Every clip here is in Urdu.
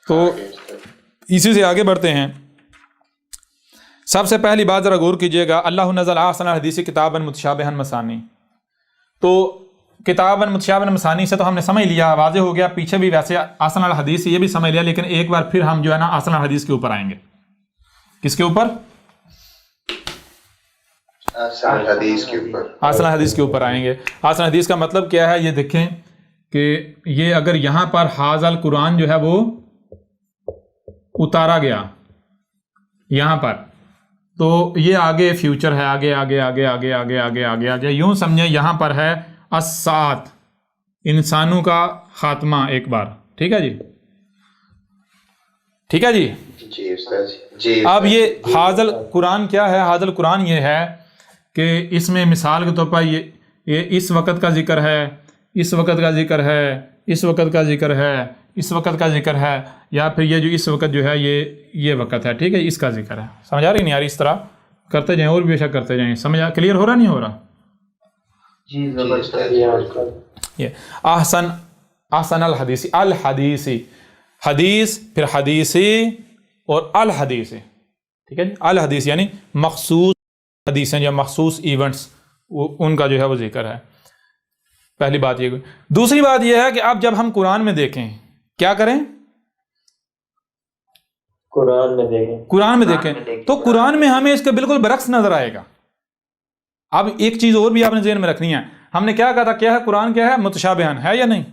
تو اسی سے آگے بڑھتے ہیں. سب سے پہلی بات ذرا غور کیجئے گا، اللہ نزل احسن الحدیث کتابا متشابہا مثانی. تو کتابا متشابہا مثانی سے تو ہم نے سمجھ لیا، واضح ہو گیا. پیچھے بھی ویسے احسن الحدیث یہ بھی سمجھ لیا، لیکن ایک بار پھر ہم جو ہے نا احسن الحدیث کے اوپر آئیں گے. کس کے اوپر؟ احسن الحدیث کے اوپر. احسن الحدیث کے اوپر آئیں گے. احسن الحدیث کا مطلب کیا ہے یہ دیکھیں کہ یہ اگر یہاں پر حاذا القرآن جو ہے وہ اتارا گیا یہاں پر، تو یہ آگے فیوچر ہے، آگے آگے آگے آگے آگے آگے آگے آگے یوں سمجھیں یہاں پر ہے الساعت، انسانوں کا خاتمہ ایک بار. ٹھیک ہے جی، ٹھیک ہے جی. جی اب یہ حاذا القرآن کیا ہے؟ حاذا القرآن یہ ہے کہ اس میں مثال کے طور پر یہ اس وقت کا ذکر ہے، اس وقت کا ذکر ہے، اس وقت کا ذکر ہے، اس وقت کا ذکر ہے، یا پھر یہ جو اس وقت جو ہے یہ وقت ہے. ٹھیک ہے، اس کا ذکر ہے. سمجھ آ رہی نہیں آ رہی؟ اس طرح کرتے جائیں اور بے شک کرتے جائیں. سمجھ کلیئر ہو رہا نہیں ہو رہا؟ جی یہ احسن الحدیث، الحدیثی، حدیث پھر حدیثی اور الحدیثی. ٹھیک ہے جی، الحدیث یعنی مخصوص حدیثیں یا مخصوص ایونٹس ان کا جو ہے وہ ذکر ہے. پہلی بات یہ. دوسری بات یہ ہے کہ اب جب ہم قرآن میں دیکھیں کیا کریں؟ قرآن میں دیکھیں تو قرآن میں ہمیں اس کے بالکل برعکس نظر آئے گا. اب ایک چیز اور بھی آپ نے ذہن میں رکھنی ہے. ہم نے کیا کہا تھا؟ کیا ہے قرآن؟ کیا ہے؟ متشابہن ہے یا نہیں؟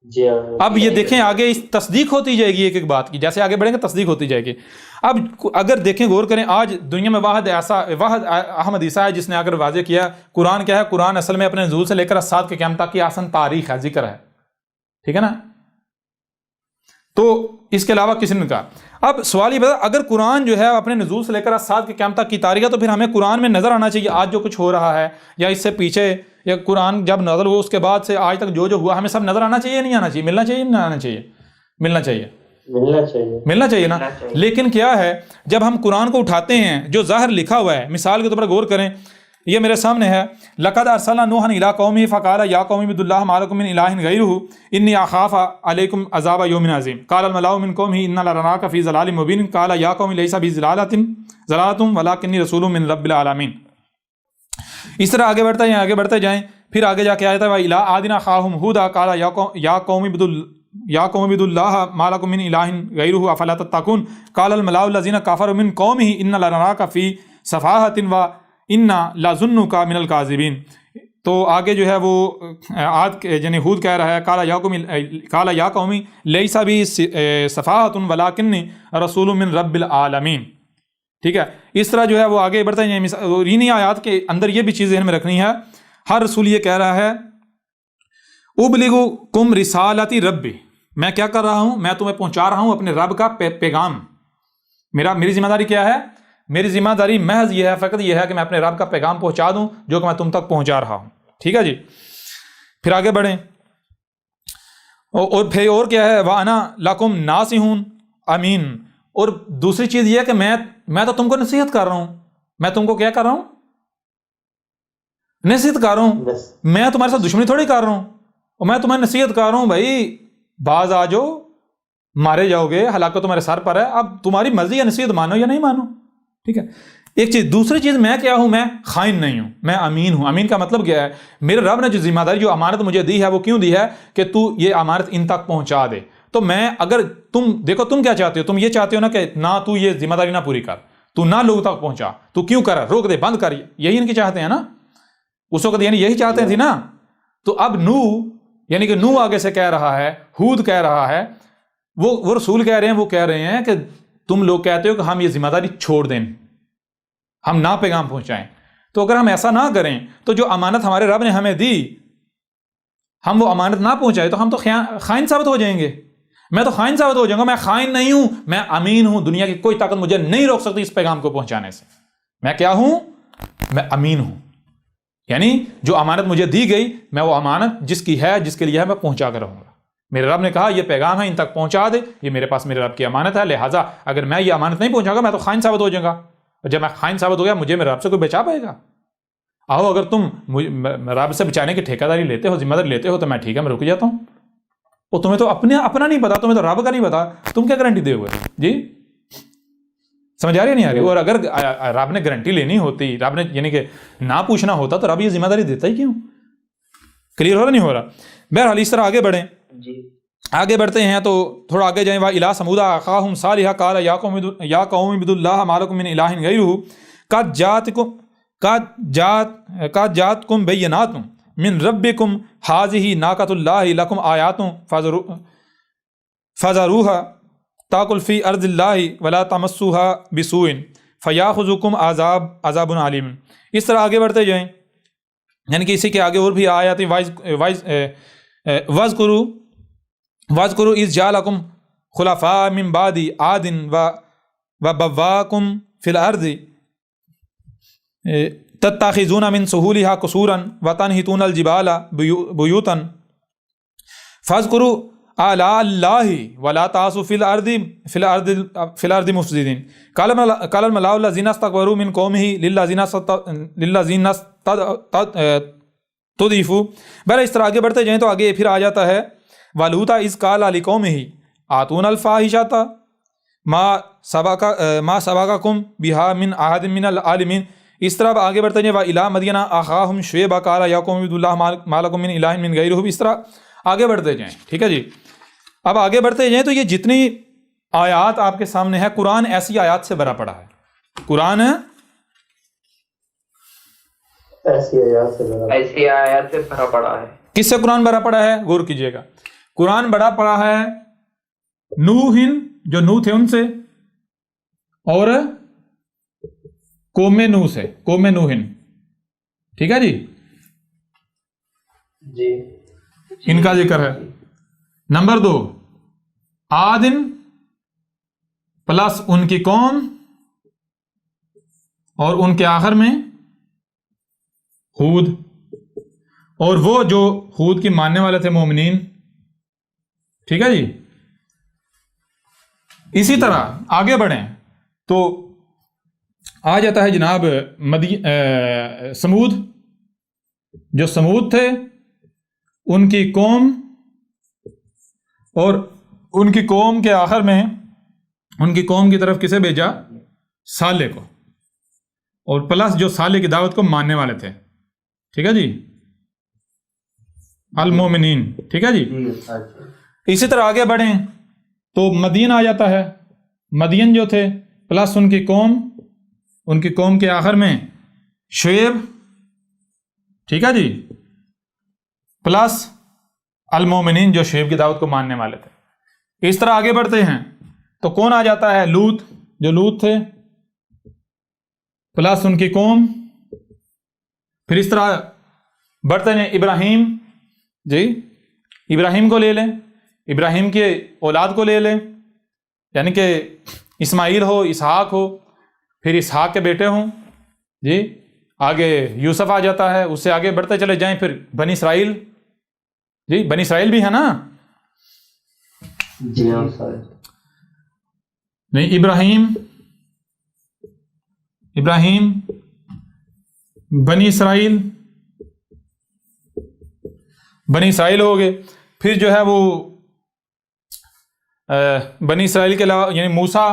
جی. اب یہ دیکھیں آگے اس تصدیق ہوتی جائے گی ایک ایک بات کی، جیسے آگے بڑھیں گے تصدیق ہوتی جائے گی. اب اگر دیکھیں غور کریں، آج دنیا میں واحد احمد عیسیٰ ہے جس نے اگر واضح کیا قرآن کیا ہے. قرآن اصل میں اپنے نزول سے لے کر اسات کے قیامت تک کی آسن تاریخ ہے، ذکر ہے. ٹھیک ہے نا؟ تو اس کے علاوہ کسی نے کہا. اب سوال یہ بتا، اگر قرآن جو ہے اپنے نزول سے لے کر اسات کے قیامت تک کی تاریخ ہے تو پھر ہمیں قرآن میں نظر آنا چاہیے آج جو کچھ ہو رہا ہے یا اس سے پیچھے، یا قرآن جب نازل ہوا اس کے بعد سے آج تک جو ہوا ہمیں سب نظر آنا چاہیے نہیں آنا چاہیے؟ ملنا چاہیے نہیں آنا چاہیے؟ ملنا چاہیے نا. لیکن کیا ہے جب ہم قرآن کو اٹھاتے ہیں جو ظاہر لکھا ہوا ہے، مثال کے طور پر غور کریں، یہ میرے سامنے ہے، لقد ارسلنا نوحا الی قومه فقال یا قوم اعبدوا الله ما لكم من اله غیره انی اخاف علیکم عذاب یوم عظیم قال الملأ من قومه انا لنراک فی ضلال مبین قال یا قوم لیس بی ضلالۃ ولکنی رسول من رب العالمین. اس طرح آگے بڑھتے جائیں. پھر آگے جا کے آیا تھا وَإِلَىٰ عَادٍ أَخَاهُمْ هُودًا قَالَ يَا قَوْمِ اعْبُدُوا اللَّهَ مَا لَكُم مِّنْ إِلَٰهٍ غَيْرُهُ أَفَلَا تَتَّقُونَ قَالَ الْمَلَأُ الَّذِينَ كَفَرُوا مِنْ قَوْمِهِ إِنَّا لَنَرَاكَ فِي سَفَاهَةٍ وَإِنَّا لَنَظُنُّكَ مِنَ الْكَاذِبِينَ. تو آگے جو ہے وہ عاد یعنی ہود کہہ رہا ہے قَالَ يَا قَوْمِ لَيْسَ بِي سَفَاهَةٌ وَلَٰكِنِّي رَسُولٌ مِّن رَبِّ الْعَالَمِينَ. ٹھیک ہے، اس طرح جو ہے وہ آگے بڑھتے ہیں. انہی آیات کے اندر یہ بھی چیز ذہن میں رکھنی ہے. ہر رسول یہ کہہ رہا ہے ابلغکم رسالۃ ربی، میں کیا کر رہا ہوں؟ میں تمہیں پہنچا رہا ہوں اپنے رب کا پیغام. میری ذمہ داری کیا ہے؟ میری ذمہ داری محض یہ ہے، فقط یہ ہے کہ میں اپنے رب کا پیغام پہنچا دوں جو کہ میں تم تک پہنچا رہا ہوں. ٹھیک ہے جی. پھر آگے بڑھیں اور پھر اور کیا ہے؟ وَأَنَا لَكُمْ نَاصِحٌ امین. اور دوسری چیز یہ ہے کہ میں تو تم کو نصیحت کر رہا ہوں. میں تم کو کیا کر رہا ہوں؟ نصیحت کر رہا ہوں. میں تمہارے ساتھ دشمنی تھوڑی کر رہا ہوں، اور میں تمہیں نصیحت کر رہا ہوں بھائی باز آ جاؤ، مارے جاؤ گے، ہلاکت تمہارے سر پر ہے. اب تمہاری مرضی ہے نصیحت مانو یا نہیں مانو. ٹھیک ہے، ایک چیز. دوسری چیز میں کیا ہوں؟ میں خائن نہیں ہوں، میں امین ہوں. امین کا مطلب کیا ہے؟ میرے رب نے جو ذمہ داری جو امانت مجھے دی ہے وہ کیوں دی ہے؟ کہ تو یہ امانت ان تک پہنچا دے. تو میں اگر تم دیکھو تم کیا چاہتے ہو؟ تم یہ چاہتے ہو نا کہ نہ تو یہ ذمہ داری نہ پوری کر، تو نہ لوگوں تک پہنچا، تو کیوں کر روک دے، بند کر. یہی ان کی چاہتے ہیں نا اس وقت، یعنی یہی چاہتے تھے نا. تو اب یعنی کہ نوح آگے سے کہہ رہا ہے، ہود کہہ رہا ہے، وہ رسول کہہ رہے ہیں، وہ کہہ رہے ہیں کہ تم لوگ کہتے ہو کہ ہم یہ ذمہ داری چھوڑ دیں، ہم نہ پیغام پہنچائیں. تو اگر ہم ایسا نہ کریں تو جو امانت ہمارے رب نے ہمیں دی ہم وہ امانت نہ پہنچائے تو ہم تو خائن ثابت ہو جائیں گے. میں تو خائن ثابت ہو جاؤں گا. میں خائن نہیں ہوں، میں امین ہوں. دنیا کی کوئی طاقت مجھے نہیں روک سکتی اس پیغام کو پہنچانے سے. میں کیا ہوں؟ میں امین ہوں. یعنی جو امانت مجھے دی گئی میں وہ امانت جس کی ہے، جس کے لیے ہے، میں پہنچا کر رہوں گا. میرے رب نے کہا یہ پیغام ہے، ان تک پہنچا دے، یہ میرے پاس میرے رب کی امانت ہے. لہٰذا اگر میں یہ امانت نہیں پہنچاؤں گا میں تو خائن ثابت ہو جاؤں گا. اور جب میں خائن ثابت ہو گیا مجھے میرے رب سے کوئی بچا پائے گا؟ آؤ اگر تم رب سے بچانے کی ٹھیکہ داری لیتے ہو، ذمہ داری لیتے ہو تو میں ٹھیک ہے، میں رک جاتا ہوں. اور تمہیں تو اپنا نہیں پتا، تمہیں تو رب کا نہیں پتا، تم کیا گارنٹی دے ہوئے؟ جی سمجھ آ رہی ہے نہیں آ رہی؟ اور اگر رب نے گارنٹی لینی ہوتی، رب نے یعنی کہ نہ پوچھنا ہوتا تو رب یہ ذمہ داری دیتا ہی کیوں؟ کلیئر ہو رہا نہیں ہو رہا؟ بہرحال اس طرح آگے بڑھیں، آگے بڑھتے ہیں تو تھوڑا آگے جائیں. وَإِلَىٰ ثَمُودَ أَخَاهُمْ صَالِحًا قَالَ يَا قَوْمِ اعْبُدُوا اللَّهَ مَا لَكُم مِّنْ إِلَٰهٍ غَيْرُهُ قَدْ جَاءَتْكُم بَيِّنَاتٌ مِّن رَّبِّكُمْ هَٰذِهِ نَاقَةُ اللَّهِ لَكُمْ آيَاتٌ فَذَرُوهَا تَأْكُلْ فِي أَرْضِ اللَّهِ وَلَا تَمَسُّوهَا بِسُوءٍ فَيَأْخُذَكُمْ عَذَابٌ عَلِيمٌ. اس طرح آگے بڑھتے جائیں، یعنی کہ اسی کے آگے اور بھی آیات وَاذْكُرُوا إِذْ جَعَلَكُمْ خُلَفَاءَ مِن بَعْدِ عَادٍ وَبَوَّأَكُمْ فِي الْأَرْضِ تَتَّخِذُونَ مِن سُهُولِهَا قُصُورًا وَتَنْحِتُونَ الْجِبَالَ بُيُوتًا فَاذْكُرُوا آلَاءَ اللَّهِ وَلَا تَعْثُوا فِي الْأَرْضِ مُفْسِدِينَ. قَالَ الْمَلَأُ الَّذِينَ اسْتَكْبَرُوا مِن قَوْمِهِ لِلَّذِينَ اسْتُضْعِفُوا. بہرحال اس طرح آگے بڑھتے جائیں تو آگے پھر آ جاتا ہے وَلُوطًا إِذْ قَالَ لِقَوْمِهِ آتُونَا الْفَاحِشَةَ مَا سَبَقَكُم بِهَا مِنْ أَحَدٍ مِّنَ الْعَالَمِينَ. اس طرح آگے بڑھتے ہیں وَإِلَىٰ مَدْيَنَ أَخَاهُمْ شُعَيْبًا قَالَ يَا قَوْمِ اعْبُدُوا اللَّهَ مَا لَكُم مِّنْ إِلَٰهٍ مِّن غَيْرِهِ. اس طرح آگے بڑھتے جائیں. ٹھیک ہے جی، اب آگے بڑھتے جائیں تو یہ جتنی آیات آپ کے سامنے ہے، قرآن ایسی آیات سے بھرا پڑا ہے. قرآن ایسی آیات سے بھرا پڑا ہے. کس سے قرآن بھرا پڑا ہے؟ غور کیجئے گا. قرآن بڑا پڑا ہے نوح، جو نوح تھے ان سے، اور قوم نوح سے، قوم نوح. ٹھیک ہے جی، ان کا ذکر ہے. نمبر 2 عاد پلس ان کی قوم، اور ان کے آخر میں ہود، اور وہ جو ہود کی ماننے والے تھے مومنین. ٹھیک ہے جی. اسی طرح آگے بڑھیں تو آ جاتا ہے جناب سمود، جو سمود تھے ان کی قوم، اور ان کی قوم کے آخر میں ان کی قوم کی طرف کسے بھیجا؟ صالح کو، اور پلس جو صالح کی دعوت کو ماننے والے تھے. ٹھیک ہے جی، المومنین. ٹھیک ہے جی. اسی طرح آگے بڑھیں تو مدین آ جاتا ہے، مدین جو تھے پلس ان کی قوم کے آخر میں شعیب. ٹھیک ہے جی، پلس المومنین جو شعیب کی دعوت کو ماننے والے تھے. اس طرح آگے بڑھتے ہیں تو کون آ جاتا ہے؟ لوط، جو لوط تھے پلس ان کی قوم. پھر اس طرح بڑھتے ہیں ابراہیم. جی ابراہیم کو لے لیں، ابراہیم کے اولاد کو لے لیں، یعنی کہ اسماعیل ہو، اسحاق ہو، پھر اسحاق کے بیٹے ہوں. جی آگے یوسف آ جاتا ہے. اس سے آگے بڑھتے چلے جائیں پھر بنی اسرائیل. جی بنی اسرائیل بھی ہے نا؟ جی نہیں، ابراہیم بنی اسرائیل ہو گئے. پھر جو ہے وہ بنی اسرائیل کے علاوہ یعنی موسیٰ،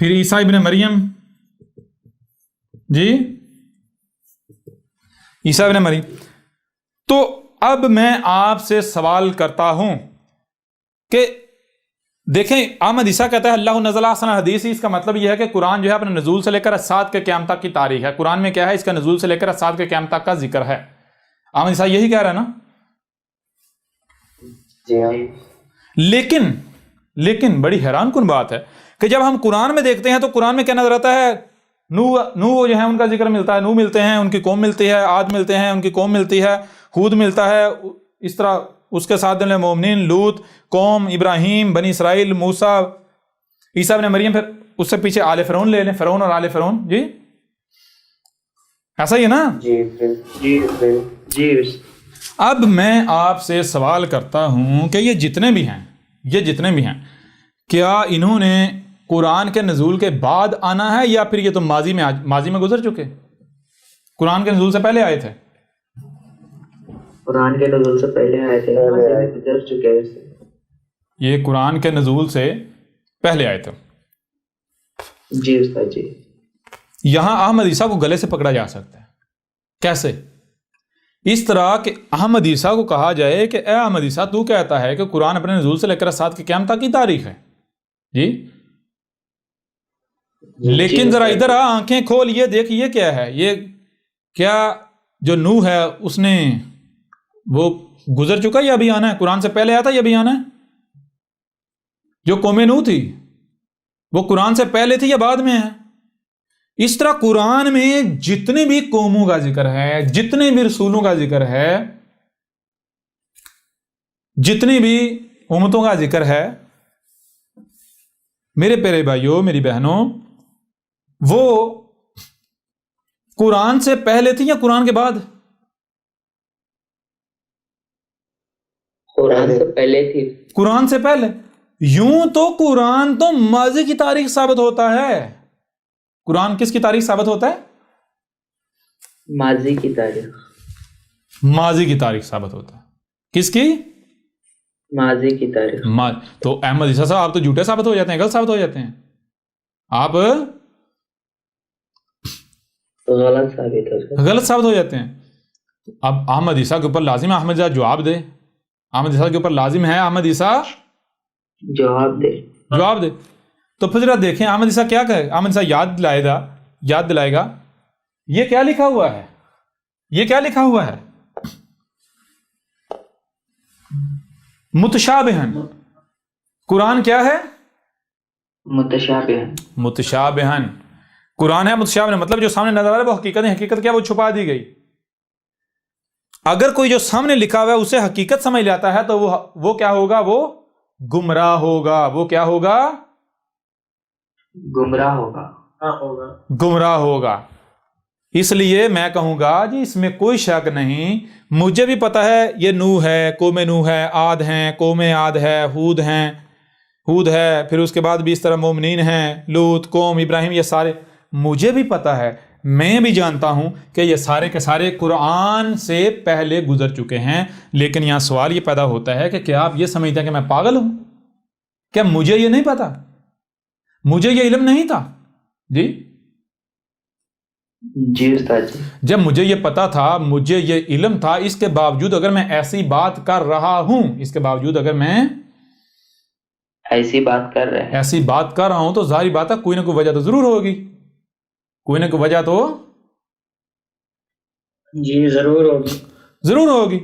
پھر عیسیٰ ابن مریم. جی عیسیٰ ابن مریم. تو اب میں آپ سے سوال کرتا ہوں کہ دیکھیں، احمد عیسیٰ کہتا ہے اللہ نزل احسن الحدیث. اس کا مطلب یہ ہے کہ قرآن جو ہے اپنے نزول سے لے کر سات کے قیامت تک کی تاریخ ہے. قرآن میں کیا ہے؟ اس کا نزول سے لے کر سات کے قیامت تک کا ذکر ہے. احمد عیسیٰ یہی کہہ رہا ہے نا؟ لیکن بڑی حیران کن بات ہے کہ جب ہم قرآن میں دیکھتے ہیں تو قرآن میں کیا نظر آتا ہے؟ نوح جو ہے ان کا ذکر ملتا ہے، نوح ملتے ہیں، ان کی قوم ملتی ہے، عاد ملتے ہیں، ان کی قوم ملتی ہے، ہود ملتا ہے. اس طرح اس کے ساتھ مومنین، لوط، قوم، ابراہیم، بنی اسرائیل، موسیٰ، عیسیٰ ابن مریم. پھر اس سے پیچھے آل فرعون لے لیں، فرعون اور آل فرعون. جی ایسا ہی ہے نا؟ جی. اب میں آپ سے سوال کرتا ہوں کہ یہ جتنے بھی ہیں کیا انہوں نے قرآن کے نزول کے بعد آنا ہے، یا پھر یہ تو ماضی میں گزر چکے؟ قرآن کے نزول سے پہلے آئے تھے. قرآن کے نزول سے پہلے آئے تھے، گزر چکے ہیں. یہ قرآن کے نزول سے پہلے آئے تھے. جی استاد جی. یہاں احمد عیسیٰ کو گلے سے پکڑا جا سکتا ہے. کیسے؟ اس طرح کہ احمد عیسیٰ کو کہا جائے کہ اے احمد عیسیٰ تو کہتا ہے کہ قرآن اپنے نزول سے لے کر ساتھ کی قیامت تک کی تاریخ ہے جی، لیکن ذرا ادھر آنکھیں کھول یہ دیکھ یہ کیا ہے، یہ کیا جو نوح ہے اس نے وہ گزر چکا یا ابھی آنا ہے؟ قرآن سے پہلے آیا تھا یا ابھی آنا ہے؟ جو قوم نوح تھی وہ قرآن سے پہلے تھی یا بعد میں ہے؟ اس طرح قرآن میں جتنے بھی قوموں کا ذکر ہے، جتنے بھی رسولوں کا ذکر ہے، جتنی بھی امتوں کا ذکر ہے، میرے پیارے بھائیوں میری بہنوں، وہ قرآن سے پہلے تھی یا قرآن کے بعد؟ قرآن سے پہلے تھی. قرآن سے پہلے. یوں تو قرآن تو ماضی کی تاریخ ثابت ہوتا ہے. قرآن کس کی تاریخ ثابت ہوتا ہے؟ ماضی کی تاریخ. ماضی کی تاریخ ثابت ہوتا ہے. کس کی؟ ماضی کی تاریخ. تو احمد عیسیٰ صاحب آپ تو جھوٹے ثابت ہو جاتے ہیں، غلط ثابت ہو جاتے ہیں. آپ غلط ثابت ہو جاتے ہیں. اب احمد عیسیٰ کے اوپر لازم ہے احمد عیسیٰ جواب دے. احمد عیسیٰ کے اوپر لازم ہے احمد عیسیٰ جواب دے. تو پھر ذرا دیکھیں احمد عیسیٰ کیا کہے. احمد عیسیٰ یاد دلائے گا یہ کیا لکھا ہوا ہے، یہ کیا لکھا ہوا ہے؟ متشابہن. قرآن کیا ہے؟ متشابہن. قرآن ہے متشابہن، مطلب جو سامنے نظر آ رہا ہے وہ حقیقت ہے. حقیقت کیا؟ وہ چھپا دی گئی. اگر کوئی جو سامنے لکھا ہوا ہے اسے حقیقت سمجھ لیتا ہے تو وہ کیا ہوگا؟ وہ گمراہ ہوگا. وہ کیا ہوگا؟ گمراہ ہوگا. اس لیے میں کہوں گا جی اس میں کوئی شک نہیں. مجھے بھی پتا ہے یہ نوح ہے، قوم نوح ہے، عاد ہیں، قوم عاد ہے، ہود ہے، پھر اس کے بعد بھی اس طرح مومنین ہیں، لوط، قوم ابراہیم، یہ سارے مجھے بھی پتا ہے. میں بھی جانتا ہوں کہ یہ سارے کے سارے قرآن سے پہلے گزر چکے ہیں. لیکن یہاں سوال یہ پیدا ہوتا ہے کہ کیا آپ یہ سمجھتے ہیں کہ میں پاگل ہوں؟ کیا مجھے یہ نہیں پتا؟ مجھے یہ علم نہیں تھا؟ جی استاد جی. جب مجھے یہ پتا تھا، مجھے یہ علم تھا، اس کے باوجود اگر میں ایسی بات کر رہا ہوں، اس کے باوجود اگر میں ایسی بات کر رہا ہوں تو ظاہری بات ہے کوئی نہ کوئی وجہ تو ضرور ہوگی. کوئی نہ کوئی وجہ تو جی ضرور ہوگی.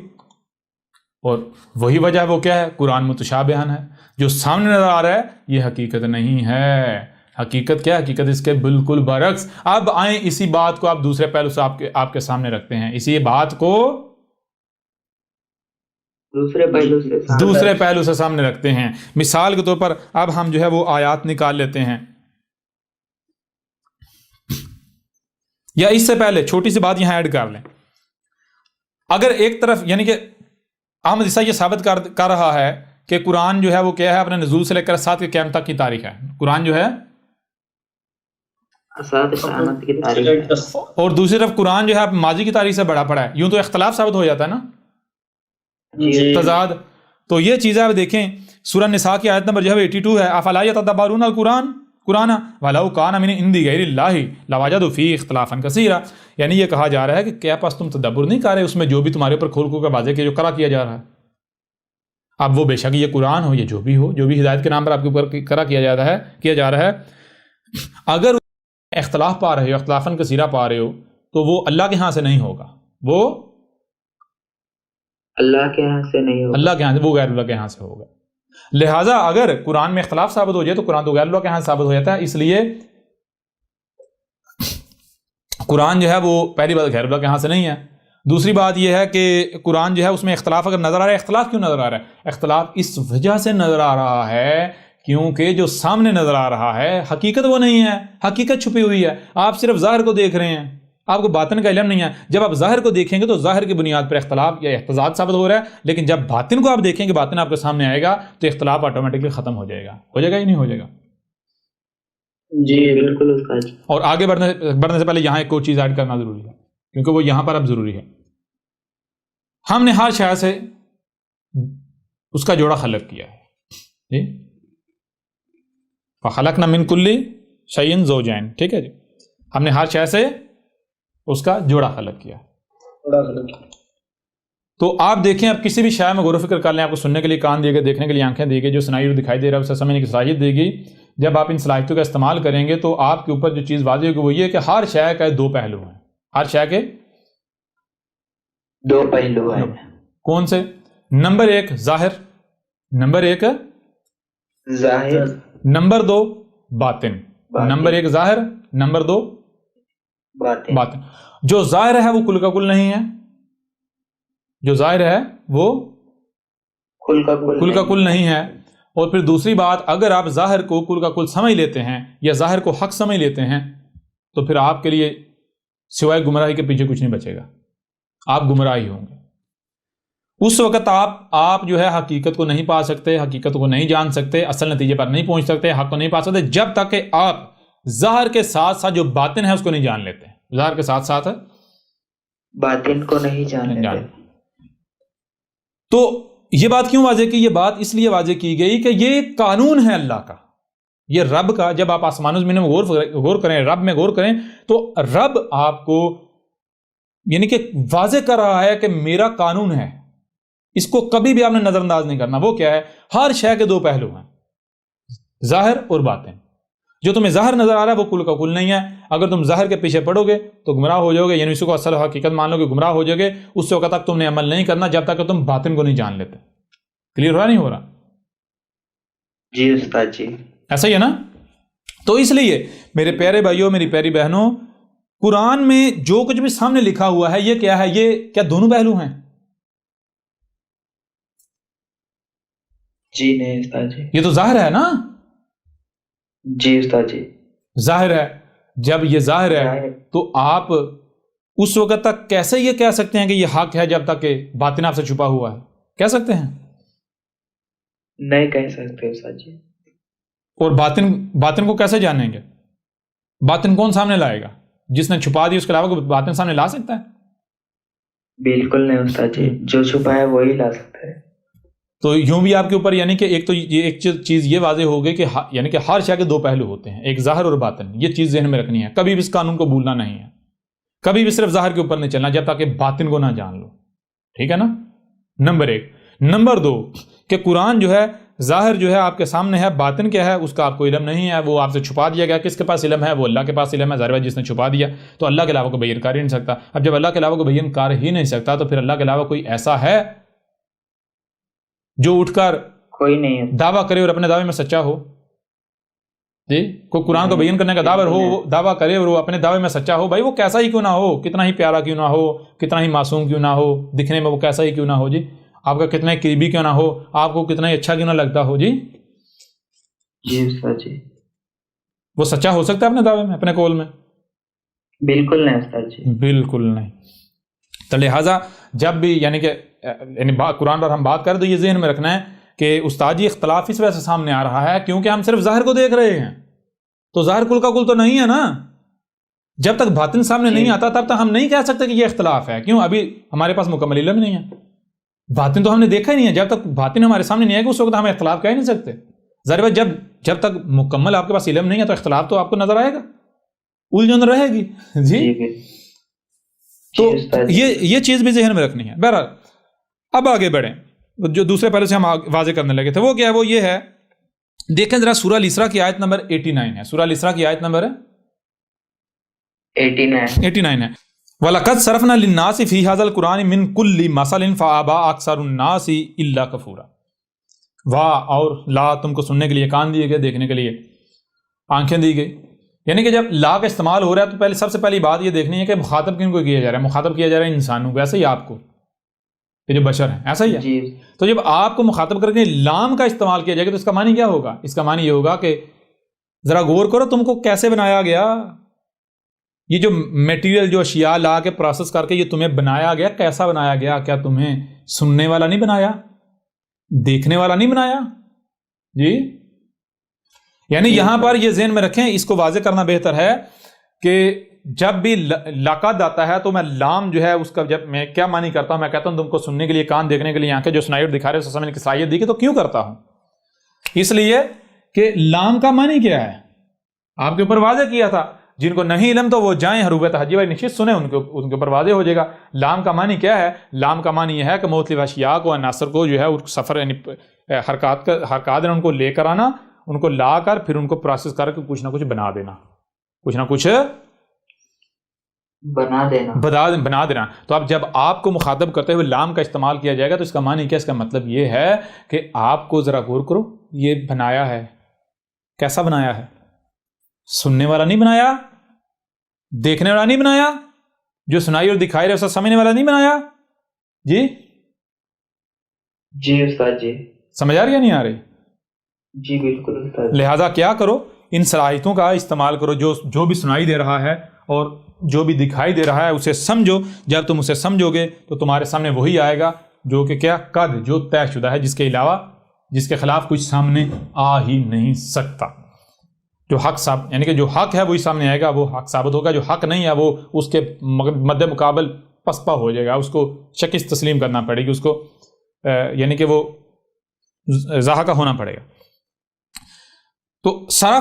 اور وہی وجہ وہ کیا ہے؟ قرآن متشابہن ہے. جو سامنے نظر آ رہا ہے یہ حقیقت نہیں ہے. حقیقت کیا ہے؟ حقیقت اس کے بالکل برعکس. اب آئیں اسی بات کو آپ دوسرے پہلو سے آپ کے سامنے رکھتے ہیں. اسی بات کو دوسرے پہلو سے سامنے رکھتے ہیں. مثال کے طور پر اب ہم جو ہے وہ آیات نکال لیتے ہیں. یا اس سے پہلے چھوٹی سی بات یہاں ایڈ کر لیں. اگر ایک طرف یعنی کہ احمد عیسیٰ یہ ثابت کر رہا ہے کہ قرآن جو ہے وہ کیا ہے؟ اپنے نزول سے لے کر ساتھ کے قیامت تک کی تاریخ ہے. قرآن جو ہے اور دوسری طرف قرآن جو ہے ماضی کی تاریخ سے بڑا پڑا ہے. یوں تو اختلاف ثابت ہو جاتا ہے نا، تضاد. تو یہ چیزیں آپ دیکھیں سورہ نساء کی آیت نمبر جو ہے 82 ہے. افلا یتدبرون القرآن ولو کان من عند غیر اللہ لوجدوا فیہ اختلافا کثیرا. یعنی یہ کہا جا رہا ہے کہ کیا پاس تم تدبر نہیں کر رہے اس میں جو بھی تمہارے اوپر کھول کر واضح کیا جو کیا جا رہا ہے. اب وہ بے شک یہ قرآن ہو، یہ جو بھی ہدایت کے نام پر آپ کے اوپر کیا جا رہا ہے، اگر اختلاف پا رہے ہو، اختلافاً کثیرہ پا رہے ہو، تو وہ اللہ کے ہاں سے نہیں ہوگا. وہ اللہ کے ہاں سے نہیں ہوگا، وہ غیر اللہ کے ہاں سے ہوگا. لہٰذا اگر قرآن میں اختلاف ثابت ہو جائے تو قرآن تو غیر اللہ کے ہاں ثابت ہو جاتا ہے. اس لیے قرآن جو ہے وہ پہلی بات غیر اللہ کے ہاں سے نہیں ہے. دوسری بات یہ ہے کہ قرآن جو ہے اس میں اختلاف اگر نظر آ رہا ہے، اختلاف کیوں نظر آ رہا ہے؟ اختلاف اس وجہ سے نظر آ رہا ہے کیونکہ جو سامنے نظر آ رہا ہے حقیقت وہ نہیں ہے، حقیقت چھپی ہوئی ہے. آپ صرف ظاہر کو دیکھ رہے ہیں، آپ کو باطن کا علم نہیں ہے. جب آپ ظاہر کو دیکھیں گے تو ظاہر کی بنیاد پر اختلاف یا احتجاج ثابت ہو رہا ہے، لیکن جب باطن کو آپ دیکھیں گے، باطن آپ کے سامنے آئے گا تو اختلاف آٹومیٹکلی ختم ہو جائے گا یا نہیں ہو جائے گا؟ جی بالکل استاد. اور آگے بڑھنے سے پہلے یہاں ایک اور چیز ایڈ کرنا ضروری ہے کیونکہ وہ یہاں پر اب ضروری ہے. ہم نے ہر شے سے اس کا جوڑا خلق کیا ہے جی. فخلقنا من کل شیء زوجین. ٹھیک ہے جی, ہم نے ہر شے سے اس کا جوڑا خلق کیا. تو آپ دیکھیں, اب کسی بھی شے میں غور و فکر کر لیں, آپ کو سننے کے لیے کان دیے گئے, دیکھنے کے لیے آنکھیں دی گئی, جو سنائی اور دکھائی دے رہا ہے اسے سمجھنے کی صلاحیت دے گی. جب آپ ان صلاحیتوں کا استعمال کریں گے تو آپ کے اوپر جو چیز واضح ہوگی وہ یہ کہ ہر شے کا دو پہلو ہیں. ہر شے کے دو پہلو ہیں. کون سے؟ نمبر ایک ظاہر, نمبر ایک ظاہر, نمبر دو باطن. نمبر ایک ظاہر, نمبر دو باطن. جو ظاہر ہے وہ کل کا کل نہیں ہے. جو ظاہر ہے وہ کل کا کل نہیں ہے. اور پھر دوسری بات, اگر آپ ظاہر کو کل کا کل سمجھ لیتے ہیں یا ظاہر کو حق سمجھ لیتے ہیں تو پھر آپ کے لیے سوائے گمراہی کے پیچھے کچھ نہیں بچے گا, آپ گمراہی ہوں گے. اس وقت آپ جو ہے حقیقت کو نہیں پا سکتے, حقیقت کو نہیں جان سکتے, اصل نتیجے پر نہیں پہنچ سکتے, حق کو نہیں پا سکتے جب تک کہ آپ ظاہر کے ساتھ ساتھ جو باطن ہے اس کو نہیں جان لیتے. ظاہر کے ساتھ ساتھ باطن کو نہیں جان لیتے. تو یہ بات کیوں واضح کی؟ یہ بات اس لیے واضح کی گئی کہ یہ ایک قانون ہے اللہ کا, یہ رب کا. جب آپ آسمان و زمین میں غور کریں, رب میں غور کریں, تو رب آپ کو یعنی کہ واضح کر رہا ہے کہ میرا قانون ہے, اس کو کبھی بھی آپ نے نظر انداز نہیں کرنا. وہ کیا ہے؟ ہر شے کے دو پہلو ہیں, ظاہر اور باطن. جو تمہیں ظاہر نظر آ رہا ہے وہ کل کا کل نہیں ہے. اگر تم ظاہر کے پیچھے پڑو گے تو گمراہ ہو جاؤ گے, یعنی اس کو اصل حقیقت مان لو گے, گمراہ ہو جاؤ گے. اس وقت تک تم نے عمل نہیں کرنا جب تک کہ تم باطن کو نہیں جان لیتے. کلیئر ہو رہا نہیں ہو رہا؟ جی استاد جی, ایسا ہی ہے نا. تو اس لیے میرے پیارے بھائیوں, میری پیاری بہنوں, قرآن میں جو کچھ بھی سامنے لکھا ہوا ہے یہ کیا ہے؟ یہ کیا دونوں پہلو ہیں؟ جی نہیں استاد جی, یہ تو ظاہر ہے نا. جی استاد جی, ظاہر ہے. جب یہ ظاہر ہے تو آپ اس وقت تک کیسے یہ کہہ سکتے ہیں کہ یہ حق ہے جب تک کہ باطن آپ سے چھپا ہوا ہے؟ کہہ سکتے ہیں؟ نہیں کہہ سکتے استاد جی. اور باطن کو کیسے جانیں گے؟ باطن کون سامنے لائے گا؟ جس نے چھپا دی اس کے علاوہ کوئی باطن سامنے لا سکتا ہے؟ بالکل نہیں استاد جی, جو چھپا ہے وہی لا سکتا ہے. تو یوں بھی آپ کے اوپر یعنی کہ ایک چیز یہ واضح ہو گئی کہ یعنی کہ ہر شے کے دو پہلو ہوتے ہیں, ایک ظاہر اور باطن. یہ چیز ذہن میں رکھنی ہے, کبھی بھی اس قانون کو بھولنا نہیں ہے, کبھی بھی صرف ظاہر کے اوپر نہیں چلنا جب تک کہ باطن کو نہ جان لو. ٹھیک ہے نا. نمبر ایک. نمبر دو کہ قرآن جو ہے ظاہر جو ہے آپ کے سامنے ہے, باطن کیا ہے اس کا آپ کو علم نہیں ہے, وہ آپ سے چھپا دیا گیا. کس کے پاس علم ہے؟ وہ اللہ کے پاس علم ہے. ظاہر ہے جس نے چھپا دیا تو اللہ کے علاوہ کو بیان کر ہی نہیں سکتا. اب جب اللہ کے علاوہ کو بیان کر ہی نہیں سکتا تو پھر اللہ کے علاوہ کوئی ایسا ہے جو اٹھ کر کوئی نہیں ہے دعویٰ کرے اور اپنے دعوے میں سچا ہو؟ جی, کوئی قرآن کو بیان کرنے کا دعویٰ کرے اور وہ اپنے دعوے میں سچا ہو, بھائی وہ کیسا ہی کیوں نہ ہو, کتنا ہی پیارا کیوں نہ ہو, کتنا ہی معصوم کیوں نہ ہو, دکھنے میں وہ کیسا ہی کیوں نہ ہو, جی آپ کا کتنا ہی قریبی کیوں نہ ہو, آپ کو کتنا ہی اچھا کیوں نہ لگتا ہو, جی جی استاد جی, وہ سچا ہو سکتا ہے اپنے دعوے میں, اپنے قول میں؟ بالکل نہیں استاد جی, بالکل نہیں. تو لہٰذا جب بھی یعنی کہ قرآن پر ہم بات کریں تو یہ ذہن میں رکھنا ہے کہ استاد جی اختلاف اس وجہ سے سامنے آ رہا ہے کیونکہ ہم صرف ظاہر کو دیکھ رہے ہیں, تو ظاہر کل کا کل تو نہیں ہے نا. جب تک باطن سامنے نہیں آتا تب تک ہم نہیں کہہ سکتے کہ یہ اختلاف ہے. کیوں؟ ابھی ہمارے پاس مکمل علم نہیں ہے, باطن تو ہم نے دیکھا ہی نہیں ہے. جب تک باطن ہمارے سامنے نہیں آئے گا اس وقت ہم اختلاف کہہ ہی نہیں سکتے. ظاہر ہے جب تک مکمل آپ کے پاس علم نہیں ہے تو اختلاف تو آپ کو نظر آئے گا, الجھن رہے گی. جی تو یہ چیز بھی ذہن میں رکھنی ہے. بہرحال اب آگے بڑھیں, جو دوسرے پہلے سے ہم واضح کرنے لگے تھے وہ کیا ہے؟ وہ یہ ہے, دیکھیں ذرا سورہ الاسراء کی آیت نمبر 89 ہے. سورہ الاسراء کی آیت نمبر 89 ہے. وَلَقَدْ صَرَفْنَا لِلنَّاسِ فِي هَذَا الْقُرْآنِ مِنْ كُلِّ مَثَلٍ فَأَبَىٰ أَكْثَرُ النَّاسِ إِلَّا كُفُورًا. واہ اور لا, تم کو سننے کے لیے کان دیے گئے, دیکھنے کے لیے آنکھیں دی گئی. یعنی کہ جب لا کا استعمال ہو رہا ہے تو سب سے پہلی بات یہ دیکھنی ہے کہ مخاطب کن کو کیا جا رہا ہے. مخاطب کیا جا رہا ہے انسانوں کو, ایسا ہی آپ کو, یہ جو بشر ہیں ایسا ہی ہے. جی. تو جب آپ کو مخاطب کر کے لام کا استعمال کیا جائے گا تو اس کا معنی کیا ہوگا؟ اس کا معنی یہ ہوگا کہ ذرا غور کرو تم کو کیسے بنایا گیا. یہ جو میٹیریل, جو اشیاء لا کے پروسیس کر کے یہ تمہیں بنایا گیا, کیسا بنایا گیا؟ کیا تمہیں سننے والا نہیں بنایا, دیکھنے والا نہیں بنایا؟ جی یعنی یہاں پر یہ ذہن میں رکھیں, اس کو واضح کرنا بہتر ہے کہ جب بھی لقد آتا ہے تو میں لام جو ہے اس کا جب میں کیا معنی کرتا ہوں، میں کہتا ہوں تم کو سننے کے لیے کان، دیکھنے کے لیے آنکھیں، جو سنائی اور دکھا رہے سمجھنے کی صلاحیت دی، کہ تو کیوں کرتا ہوں؟ اس لیے کہ لام کا معنی کیا ہے آپ کے اوپر واضح کیا تھا، جن کو نہیں علم تو وہ جائیں حروف تہجی والی نشست سنیں، ان کے اوپر واضح ہو جائے گا۔ لام کا معنی کیا ہے؟ لام کا معنی یہ ہے کہ مختلف اشیاء کو، عناصر کو جو ہے سفر یعنی حرکات ان کو لے کر آنا، ان کو لا کر پھر ان کو پروسیس کر کے کچھ نہ کچھ بنا دینا، کچھ نہ کچھ بنا دینا۔ تو اب جب آپ کو مخاطب کرتے ہوئے لام کا استعمال کیا جائے گا تو اس کا معنی کیا؟ اس کا مطلب یہ ہے کہ آپ کو ذرا غور کرو، یہ بنایا ہے، کیسا بنایا ہے؟ سننے والا نہیں بنایا، دیکھنے والا نہیں بنایا، جو سنائی اور دکھائی رہے اسے سمجھنے والا نہیں بنایا۔ جی استاد جی، سمجھ آ رہی ہے نہیں آ رہی؟ جی بالکل استاد۔ لہذا کیا کرو، ان صلاحیتوں کا استعمال کرو، جو بھی سنائی دے رہا ہے اور جو بھی دکھائی دے رہا ہے اسے سمجھو۔ جب تم اسے سمجھو گے تو تمہارے سامنے وہی آئے گا جو کہ کیا؟ قد، جو طے شدہ ہے، جس کے علاوہ، جس کے خلاف کچھ سامنے آ ہی نہیں سکتا۔ جو حق صاحب یعنی کہ جو حق ہے وہی سامنے آئے گا، وہ حق ثابت ہوگا۔ جو حق نہیں ہے وہ اس کے مد مقابل پسپا ہو جائے گا، اس کو شکست تسلیم کرنا پڑے گی، اس کو یعنی کہ وہ ضحکہ ہونا پڑے گا۔ تو صرفہ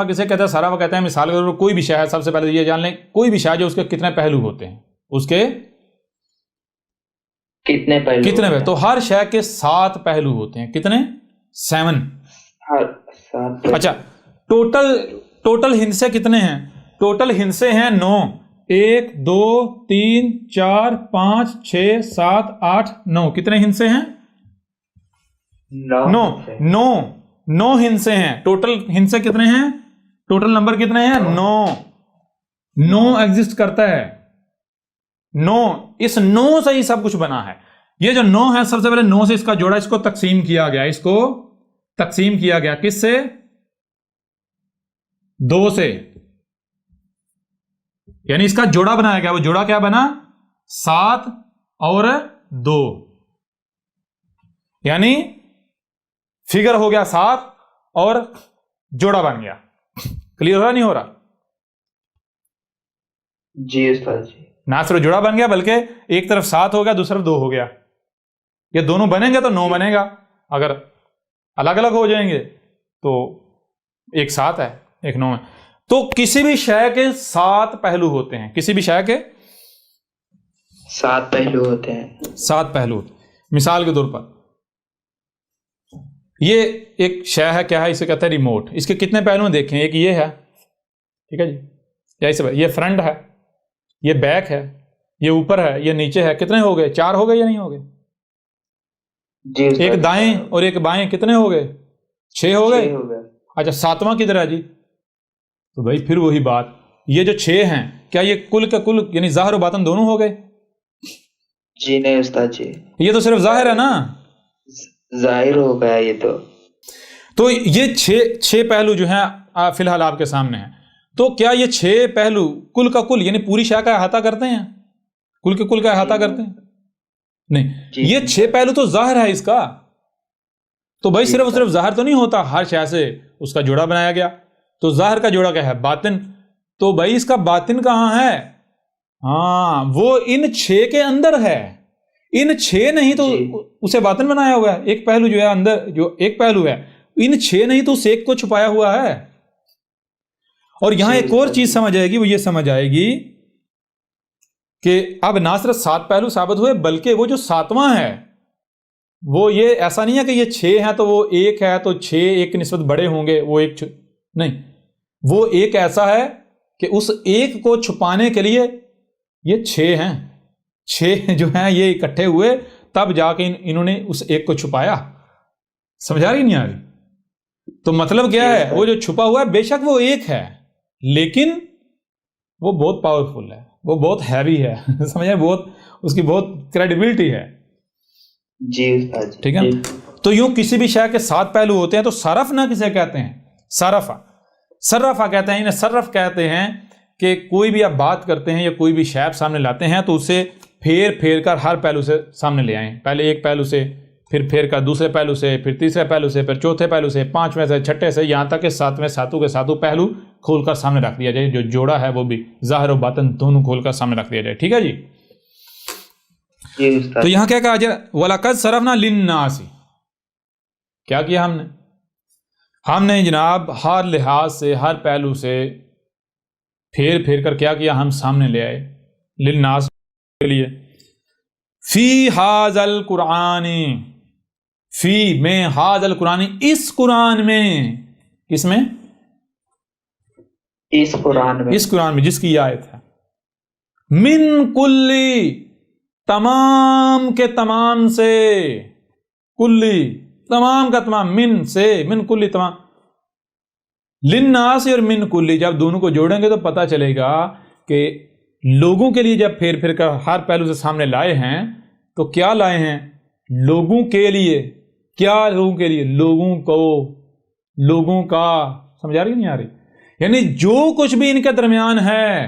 کسے کہتے ہیں؟ صرفہ کہتے ہیں، مثال کے طور پر کوئی بھی شے ہے، سب سے پہلے یہ جان لیں، کوئی بھی شے ہے جو اس کے کتنے پہلو ہوتے ہیں، اس کے کتنے پہلو؟ تو ہر شے کے 7 پہلو ہوتے ہیں۔ کتنے؟ 7۔ اچھا، ٹوٹل ہندسے کتنے ہیں؟ ٹوٹل ہندسے ہیں 9۔ 1 2 3 4 5 6 7 8 9۔ کتنے ہندسے ہیں؟ 9 ہندسے ہیں۔ ٹوٹل ہندسے کتنے ہیں؟ ٹوٹل نمبر کتنے ہیں؟ 9 ایگزسٹ کرتا ہے۔ 9، اس 9 سے ہی سب کچھ بنا ہے۔ یہ جو 9 ہے، سب سے پہلے 9 سے اس کا جوڑا، اس کو تقسیم کیا گیا، اس کو تقسیم کیا گیا کس سے؟ 2 سے، یعنی اس کا جوڑا بنایا گیا۔ وہ جوڑا کیا بنا؟ 7 اور 2، یعنی فگر ہو گیا 7 اور جوڑا بن گیا۔ کلیئر ہو رہا نہیں ہو رہا؟ جی استاد جی۔ نہ صرف جوڑا بن گیا بلکہ ایک طرف 7 ہو گیا، دوسری طرف 2 ہو گیا۔ یہ دونوں بنیں گے تو 9 بنے گا، اگر الگ الگ ہو جائیں گے تو ایک 7 ہے، ایک 9 ہے۔ تو کسی بھی شے کے 7 پہلو ہوتے ہیں، کسی بھی شے کے 7 پہلو ہوتے ہیں۔ 7 پہلو۔ مثال کے طور پر یہ ایک شے ہے، کیا ہے؟ اسے کہتے ہیں ریموٹ۔ اس کے کتنے پہلو ہیں دیکھیں، ایک یہ ہے، ٹھیک ہے جی، یا اسے یہ فرنٹ ہے، یہ بیک ہے، یہ اوپر ہے، یہ نیچے ہے۔ کتنے ہو گئے؟ 4 ہو گئے یا نہیں ہو گئے؟ جی ایک دائیں اور ایک بائیں، کتنے ہو گئے؟ 6 ہو گئے۔ 6 ہو گئے۔ اچھا، 7واں کدھر ہے جی؟ تو بھائی پھر وہی بات، یہ جو 6 ہیں، کیا یہ کل کا کل یعنی ظاہر و باطن دونوں ہو گئے؟ جی نہیں استاد جی، یہ تو صرف ظاہر ہے نا، ظاہر ہو گیا یہ تو یہ 6 پہلو جو ہیں فی الحال آپ کے سامنے ہیں۔ تو کیا یہ 6 پہلو کل کا کل یعنی پوری شے کا احاطہ کرتے ہیں؟ کل کے کل کا احاطہ کرتے ہیں؟ نہیں، یہ 6 پہلو تو ظاہر ہے اس کا۔ تو بھائی صرف ظاہر تو نہیں ہوتا، ہر شے سے اس کا جوڑا بنایا گیا۔ تو ظاہر کا جوڑا کیا ہے؟ باطن۔ تو بھائی اس کا باطن کہاں ہے؟ ہاں، وہ ان 6 کے اندر ہے۔ ان 6 نہیں تو اسے باطن بنایا ہوا ہے۔ ایک پہلو جو ہے اندر، جو ایک پہلو ہے، ان 6 نہیں تو اس ایک کو چھپایا ہوا ہے۔ اور یہاں ایک اور چیز سمجھ آئے گی، وہ یہ سمجھ آئے گی کہ اب نہ صرف 7 پہلو ثابت ہوئے بلکہ وہ جو 7واں ہے وہ یہ ایسا نہیں ہے کہ یہ 6 ہیں تو وہ 1 ہے تو 6 ایک کی نسبت بڑے ہوں گے، وہ ایک نہیں، وہ ایک ایسا ہے کہ اس ایک کو چھپانے کے لیے یہ 6 ہیں، 6 جو ہیں یہ اکٹھے ہوئے تب جا کے انہوں نے اس ایک کو چھپایا۔ سمجھا رہی نہیں آ رہی؟ تو مطلب کیا ہے؟ وہ جو چھپا ہوا ہے بے شک وہ ایک ہے، لیکن وہ بہت پاورفل ہے، وہ بہت ہیوی ہے، سمجھیں، بہت اس کی بہت کریڈیبلٹی ہے۔ جی استاد جی، ٹھیک ہے۔ تو یوں کسی بھی شے کے 7 پہلو ہوتے ہیں۔ تو صرف نہ کسے کہتے ہیں؟ صرفہ کہتے ہیں، انہیں صرف کہتے ہیں کہ کوئی بھی آپ بات کرتے ہیں یا کوئی بھی شے سامنے لاتے ہیں تو اسے پھیر کر ہر پہلو سے سامنے لے آئیں۔ پہلے ایک پہلو سے، پھر کر دوسرے پہلو سے، پھر تیسرے پہلو سے، پھر چوتھے پہلو سے، 5ویں سے، 6ٹھے سے، یہاں تک کہ 7ویں، 7 کے 7 پہلو کھول کر سامنے رکھ دیا جائے، جو جوڑا ہے وہ بھی ظاہر و باطن دونوں کھول کر سامنے رکھ دیا جائے. ٹھیک ہے جی. جی استاد. تو یہاں کیا کہا جائے؟ وَلَقَدْ صَرَفْنَا لِلنَّاسِ، کیا کیا ہم نے جناب ہر لحاظ سے، ہر پہلو سے پھیر پھیر کر کیا ہم سامنے لے آئے. للناس کے لیے. فی ھذا القرآن، فی میں، ھذا القرآن اس قرآن میں، کس میں؟ اس قرآن میں، اس قرآن میں جس کی یہ آیت ہے. من کلی، تمام کے تمام سے، کلی تمام کا تمام، من سے، من کلی تمام، للناس اور من کلی، جب دونوں کو جوڑیں گے تو پتہ چلے گا کہ لوگوں کے لیے جب پھیر پھیر کر ہر پہلو سے سامنے لائے ہیں تو کیا لائے ہیں؟ لوگوں کے لیے. کیا لوگوں کے لیے؟ لوگوں کو، لوگوں کا. سمجھ آ رہی نہیں آ رہی؟ یعنی جو کچھ بھی ان کے درمیان ہے،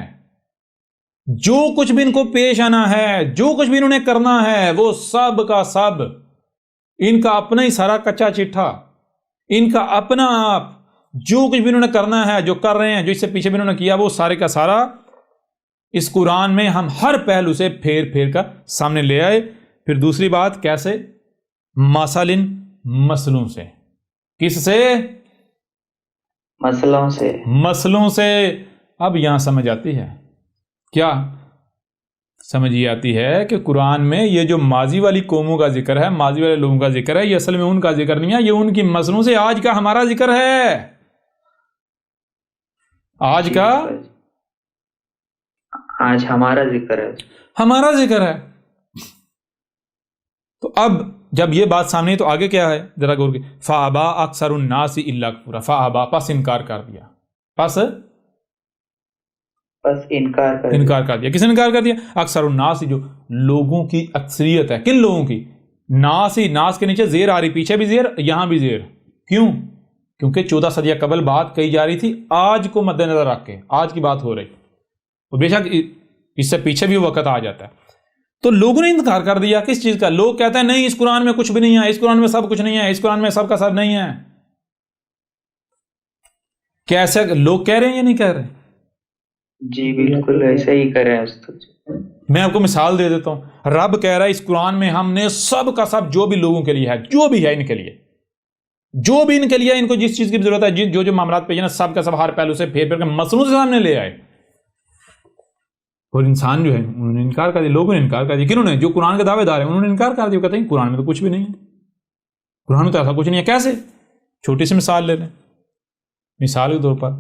جو کچھ بھی ان کو پیش آنا ہے، جو کچھ بھی انہوں نے کرنا ہے، وہ سب کا سب ان کا اپنا ہی سارا کچا چٹھا، ان کا اپنا آپ، جو کچھ بھی انہوں نے کرنا ہے، جو کر رہے ہیں، جو اس سے پیچھے بھی انہوں نے کیا، وہ سارے کا سارا اس قرآن میں ہم ہر پہلو سے پھیر پھیر کر سامنے لے آئے. پھر دوسری بات کیسے؟ مثلاً، مسلوں سے. کس سے؟ مسئلوں سے. مسلوں سے. اب یہاں سمجھ آتی ہے کیا؟ سمجھ یہ آتی ہے کہ قرآن میں یہ جو ماضی والی قوموں کا ذکر ہے، ماضی والے لوگوں کا ذکر ہے، یہ اصل میں ان کا ذکر نہیں ہے، یہ ان کی مسلوں سے آج کا ہمارا ذکر ہے. آج کا، آج ہمارا ذکر ہے، ہمارا ذکر ہے. تو اب جب یہ بات سامنے ہے تو آگے کیا ہے ذرا غور کی. فَأَبَى أَكْثَرُ النَّاسِ إِلَّا كُفْرًا. فَأَبَى، پس انکار کر دیا. پس انکار کر دیا. کس نے انکار کر دیا؟ اکثر الناس، جو لوگوں کی اکثریت ہے. کن لوگوں کی؟ ناس ہی، ناس کے نیچے زیر آ رہی، پیچھے بھی زیر، یہاں بھی زیر. کیوں؟ کیونکہ 14 صدیہ قبل بات کہی جا رہی تھی، آج کو مد نظر رکھ کے آج کی بات ہو رہی. اور بے شک اس سے پیچھے بھی وقت آ جاتا ہے. تو لوگوں نے انکار کر دیا. کس چیز کا؟ لوگ کہتے ہیں نہیں اس قرآن میں کچھ بھی نہیں ہے، اس قرآن میں سب کچھ نہیں ہے، اس قرآن میں سب کا سب نہیں ہے. کیسے لوگ کہہ رہے ہیں یا نہیں کہہ رہے؟ جی بالکل ایسا ہی کریں استاد. میں آپ کو مثال دے دیتا ہوں. رب کہہ رہا ہے اس قرآن میں ہم نے سب کا سب جو بھی لوگوں کے لیے ہے، جو بھی ہے ان کے لیے، جو بھی ان کے لیے ان کو جس چیز کی ضرورت ہے، جو معاملات پہ سب کا سب ہر پہلو سے پھیر پھیر کے مسلوں سے سامنے لے آئے. اور انسان جو ہے انہوں نے انکار کر دیا. لوگوں نے انکار کر دیا. کنہوں نے؟ جو قرآن کے دعوے دار ہیں انہوں نے انکار کر دیا. کہتے ہیں قرآن میں تو کچھ بھی نہیں ہے، قرآن میں تو ایسا کچھ نہیں ہے. کیسے؟ چھوٹی سی مثال لے لیں. مثال کے طور پر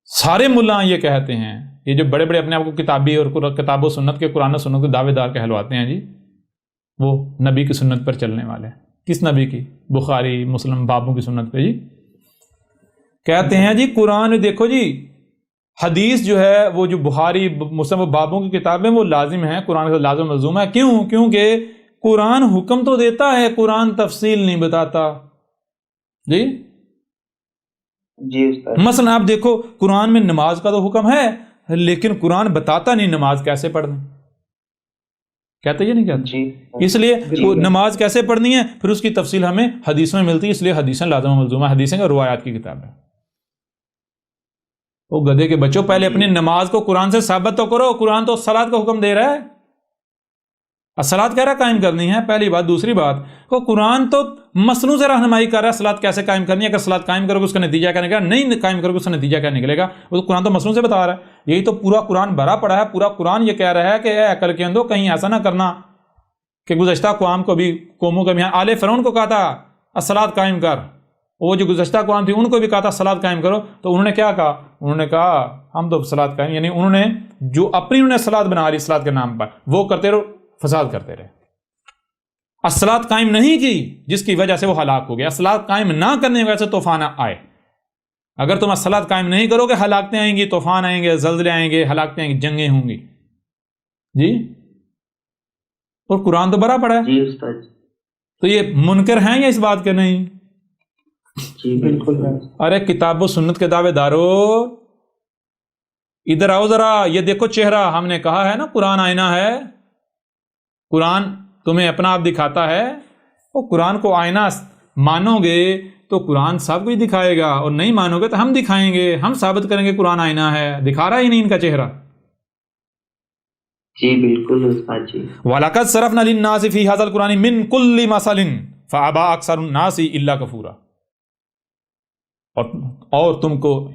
سارے ملا یہ کہتے ہیں، یہ جو بڑے بڑے اپنے آپ کو کتابی اور کتاب و سنت کے، قرآن و سنت کے دعوے دار کہلواتے ہیں جی، وہ نبی کی سنت پر چلنے والے. کس نبی کی؟ بخاری مسلم بابوں کی سنت پہ. جی کہتے ہیں جی قرآن دیکھو جی، حدیث جو ہے وہ جو بخاری مسلم بابوں کی کتابیں وہ لازم ہیں، قرآن کا لازم ملزوم ہے. کیوں؟ کیونکہ قرآن حکم تو دیتا ہے، قرآن تفصیل نہیں بتاتا. جی جی استاد. مثلا آپ دیکھو قرآن میں نماز کا تو حکم ہے، لیکن قرآن بتاتا نہیں نماز کیسے پڑھنی. کہتے یہ نہیں کہتے؟ جی اس لیے وہ نماز کیسے پڑھنی ہے پھر اس کی تفصیل ہمیں حدیثوں میں ملتی ہے. اس لیے حدیثیں لازم ملزوم ہے، حدیثیں اور روایات کی کتاب ہے. وہ گدھے کے بچوں، پہلے اپنی نماز کو قرآن سے ثابت تو کرو. قرآن تو صلاۃ کا حکم دے رہا ہے، صلاۃ کہہ رہا ہے قائم کرنی ہے. پہلی بات. دوسری بات کو قرآن تو مسلوں سے رہنمائی کر رہا ہے صلاۃ کیسے قائم کرنی ہے. اگر صلاۃ قائم کرو گے اس کا نتیجہ کیا نکلے گا، نہیں قائم کرو گے اس کا نتیجہ کیا نکلے گا. وہ قرآن تو مسلوں سے بتا رہا ہے. یہی تو پورا قرآن بھرا پڑا ہے. پورا قرآن یہ کہہ رہا ہے کہ اے عقل کے اندھو، کہیں ایسا نہ کرنا کہ گزشتہ قوموں کو بھی آل فرعون کو کہا تھا صلاۃ قائم کر، وہ جو گزشتہ قوم تھی ان کو بھی کہا تھا صلاۃ قائم کرو. تو انہوں نے کیا کہا؟ انہوں نے کہا ہم تو صلاۃ قائم، یعنی انہوں نے جو اپنی انہوں نے صلاۃ بنا لی صلاۃ کے نام پر، وہ کرتے رہو، فساد کرتے رہے. صلاۃ قائم نہیں کی جس کی وجہ سے وہ ہلاک ہو گیا. صلاۃ قائم نہ کرنے کی وجہ سے طوفان آئے. اگر تم صلاۃ قائم نہیں کرو گے ہلاکتیں آئیں گی، طوفان آئیں گے، زلزلے آئیں گے، ہلاکتیں آئیں گی، جنگیں ہوں گی. جی اور قرآن تو بھرا پڑا ہے. جی استاد. تو یہ منکر ہیں یا اس بات کے نہیں؟ جی بالکل. ارے کتاب و سنت کے دعوے دارو ادھر آؤ ذرا. یہ دیکھو چہرہ، ہم نے کہا ہے نا قرآن آئینہ ہے. قرآن تمہیں اپنا آپ دکھاتا ہے. وہ قرآن کو آئینہ مانو گے تو قرآن سب کچھ دکھائے گا، اور نہیں مانو گے تو ہم دکھائیں گے، ہم ثابت کریں گے قرآن آئینہ ہے، دکھا رہا ہی نہیں ان کا چہرہ۔ جی بالکل استاد جی۔ وَلَقَدْ صَرَفْنَا لِلنَّاسِ فِي هَذَا الْقُرْآنِ مِنْ كُلِّ مَثَلٍ فَأَبَىٰ أَكْثَرُ النَّاسِ إِلَّا كُفُورًا، اور تم کو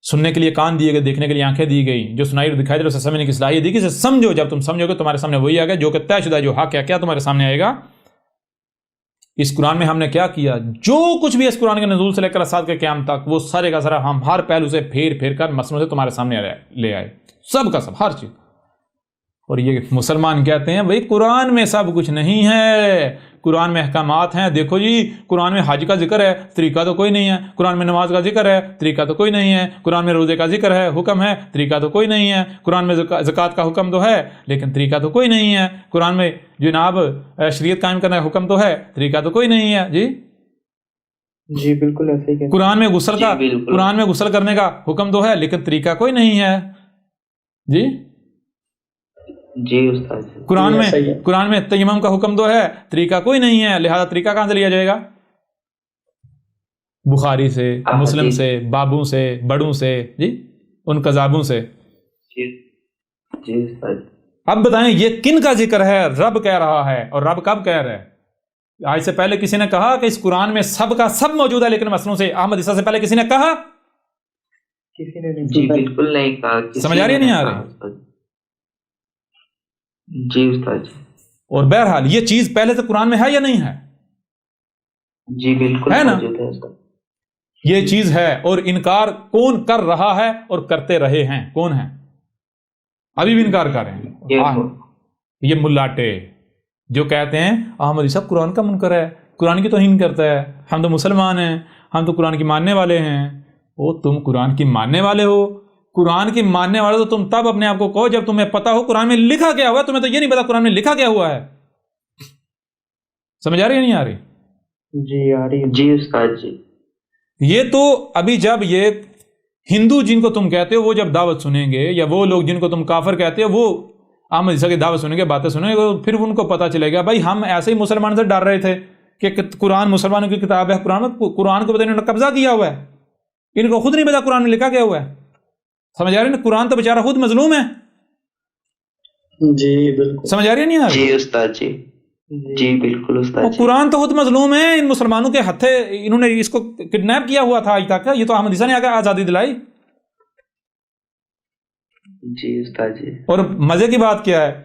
سننے کے لیے کان دیے گئے، دیکھنے کے لیے آنکھیں دی گئی، جو سنائی اور دکھائی دے اسے سمجھنے کی صلاحیت دی گئی، اسے سمجھو، جب تم سمجھو گے تمہارے سامنے وہی آ گیا جو کہ طے شدہ، جو حق ہے، کیا تمہارے سامنے آئے گا۔ اس قرآن میں ہم نے کیا کیا؟ جو کچھ بھی اس قرآن کے نزول سے لے کر اسات کے قیام تک، وہ سارے کا سارا ہم ہر پہلو سے پھیر پھیر کر مسئلوں سے تمہارے سامنے لے آئے، سب کا سب، ہر چیز۔ اور یہ مسلمان کہتے ہیں بھئی قرآن میں سب کچھ نہیں ہے، قرآن میں احکامات ہیں، دیکھو جی قرآن میں حج کا ذکر ہے، طریقہ تو کوئی نہیں ہے، قرآن میں نماز کا ذکر ہے، طریقہ تو کوئی نہیں ہے، قرآن میں روزے کا ذکر ہے، حکم ہے، طریقہ تو کوئی نہیں ہے، قرآن میں زکوٰۃ کا حکم تو ہے لیکن طریقہ تو کوئی نہیں ہے، قرآن میں جناب شریعت قائم کرنے کا حکم تو ہے، طریقہ تو کوئی نہیں ہے۔ جی بالکل ایسے ہی قرآن میں غسل کرنے کا حکم تو ہے لیکن طریقہ کوئی نہیں ہے۔ جی استاد جی۔ قرآن میں تیمم کا حکم تو ہے، طریقہ کوئی نہیں ہے، لہذا طریقہ کہاں سے لیا جائے گا؟ بخاری سے، مسلم سے، بابوں سے، بڑوں سے، ان کذابوں سے۔ جی استاد۔ اب بتائیں یہ کن کا ذکر ہے؟ رب کہہ رہا ہے، اور رب کب کہہ رہا ہے؟ آج سے پہلے کسی نے کہا کہ اس قرآن میں سب کا سب موجود ہے، لیکن مسئلوں سے احمد عیسیٰ سے پہلے کسی نے کہا؟ کسی نے نہیں۔ جی بالکل نہیں کہا۔ سمجھ آ رہی ہے نہیں آ رہی؟ جی استاد جی۔ اور بہرحال یہ چیز پہلے سے قرآن میں ہے یا نہیں ہے؟ جی بالکل ہے نا؟ موجود ہے استاد۔ یہ چیز ہے، اور انکار کون کر رہا ہے اور کرتے رہے ہیں؟ کون ہے؟ ابھی بھی انکار کر رہے ہیں یہ ملاٹے جو کہتے ہیں احمد عیسیٰ قرآن کا منکر ہے، قرآن کی توہین کرتا ہے، ہم تو مسلمان ہیں، ہم تو قرآن کی ماننے والے ہیں۔ او تم قرآن کی ماننے والے ہو؟ قرآن کی ماننے والے تو تم تب اپنے آپ کو کہو جب تمہیں پتا ہو قرآن میں لکھا کیا ہوا ہے۔ تمہیں تو یہ نہیں پتا قرآن میں لکھا کیا ہوا ہے۔ سمجھ آ رہی ہے نہیں آ رہی؟ جی آ رہی ہے۔ جی استاد جی۔ یہ تو ابھی جب یہ ہندو جن کو تم کہتے ہو وہ جب دعوت سنیں گے، یا وہ لوگ جن کو تم کافر کہتے ہو وہ احمد عیسیٰ کی دعوت سنیں گے، باتیں سنیں گے، پھر ان کو پتہ چلے گا بھائی ہم ایسے ہی مسلمان سے ڈر رہے تھے کہ قرآن مسلمانوں کی کتاب ہے، قرآن کو پتہ انہوں نے قبضہ کیا ہوا ہے، ان کو خود نہیں پتا قرآن میں لکھا کیا ہوا ہے۔ سمجھ آ رہی ہے؟ قرآن تو بیچارہ خود مظلوم ہے۔ جی بالکل سمجھ آ رہی ہے نہیں آ رہی؟ جی استاد جی۔ جی بالکل استاد جی۔ قرآن تو خود مظلوم ہے، ان مسلمانوں کے ہتھے انہوں نے اس کو کڈنیپ کیا ہوا تھا آج تک، یہ تو احمد عیسیٰ نے آ کے آزادی دلائی۔ جی استاد جی۔ اور مزے کی بات کیا ہے،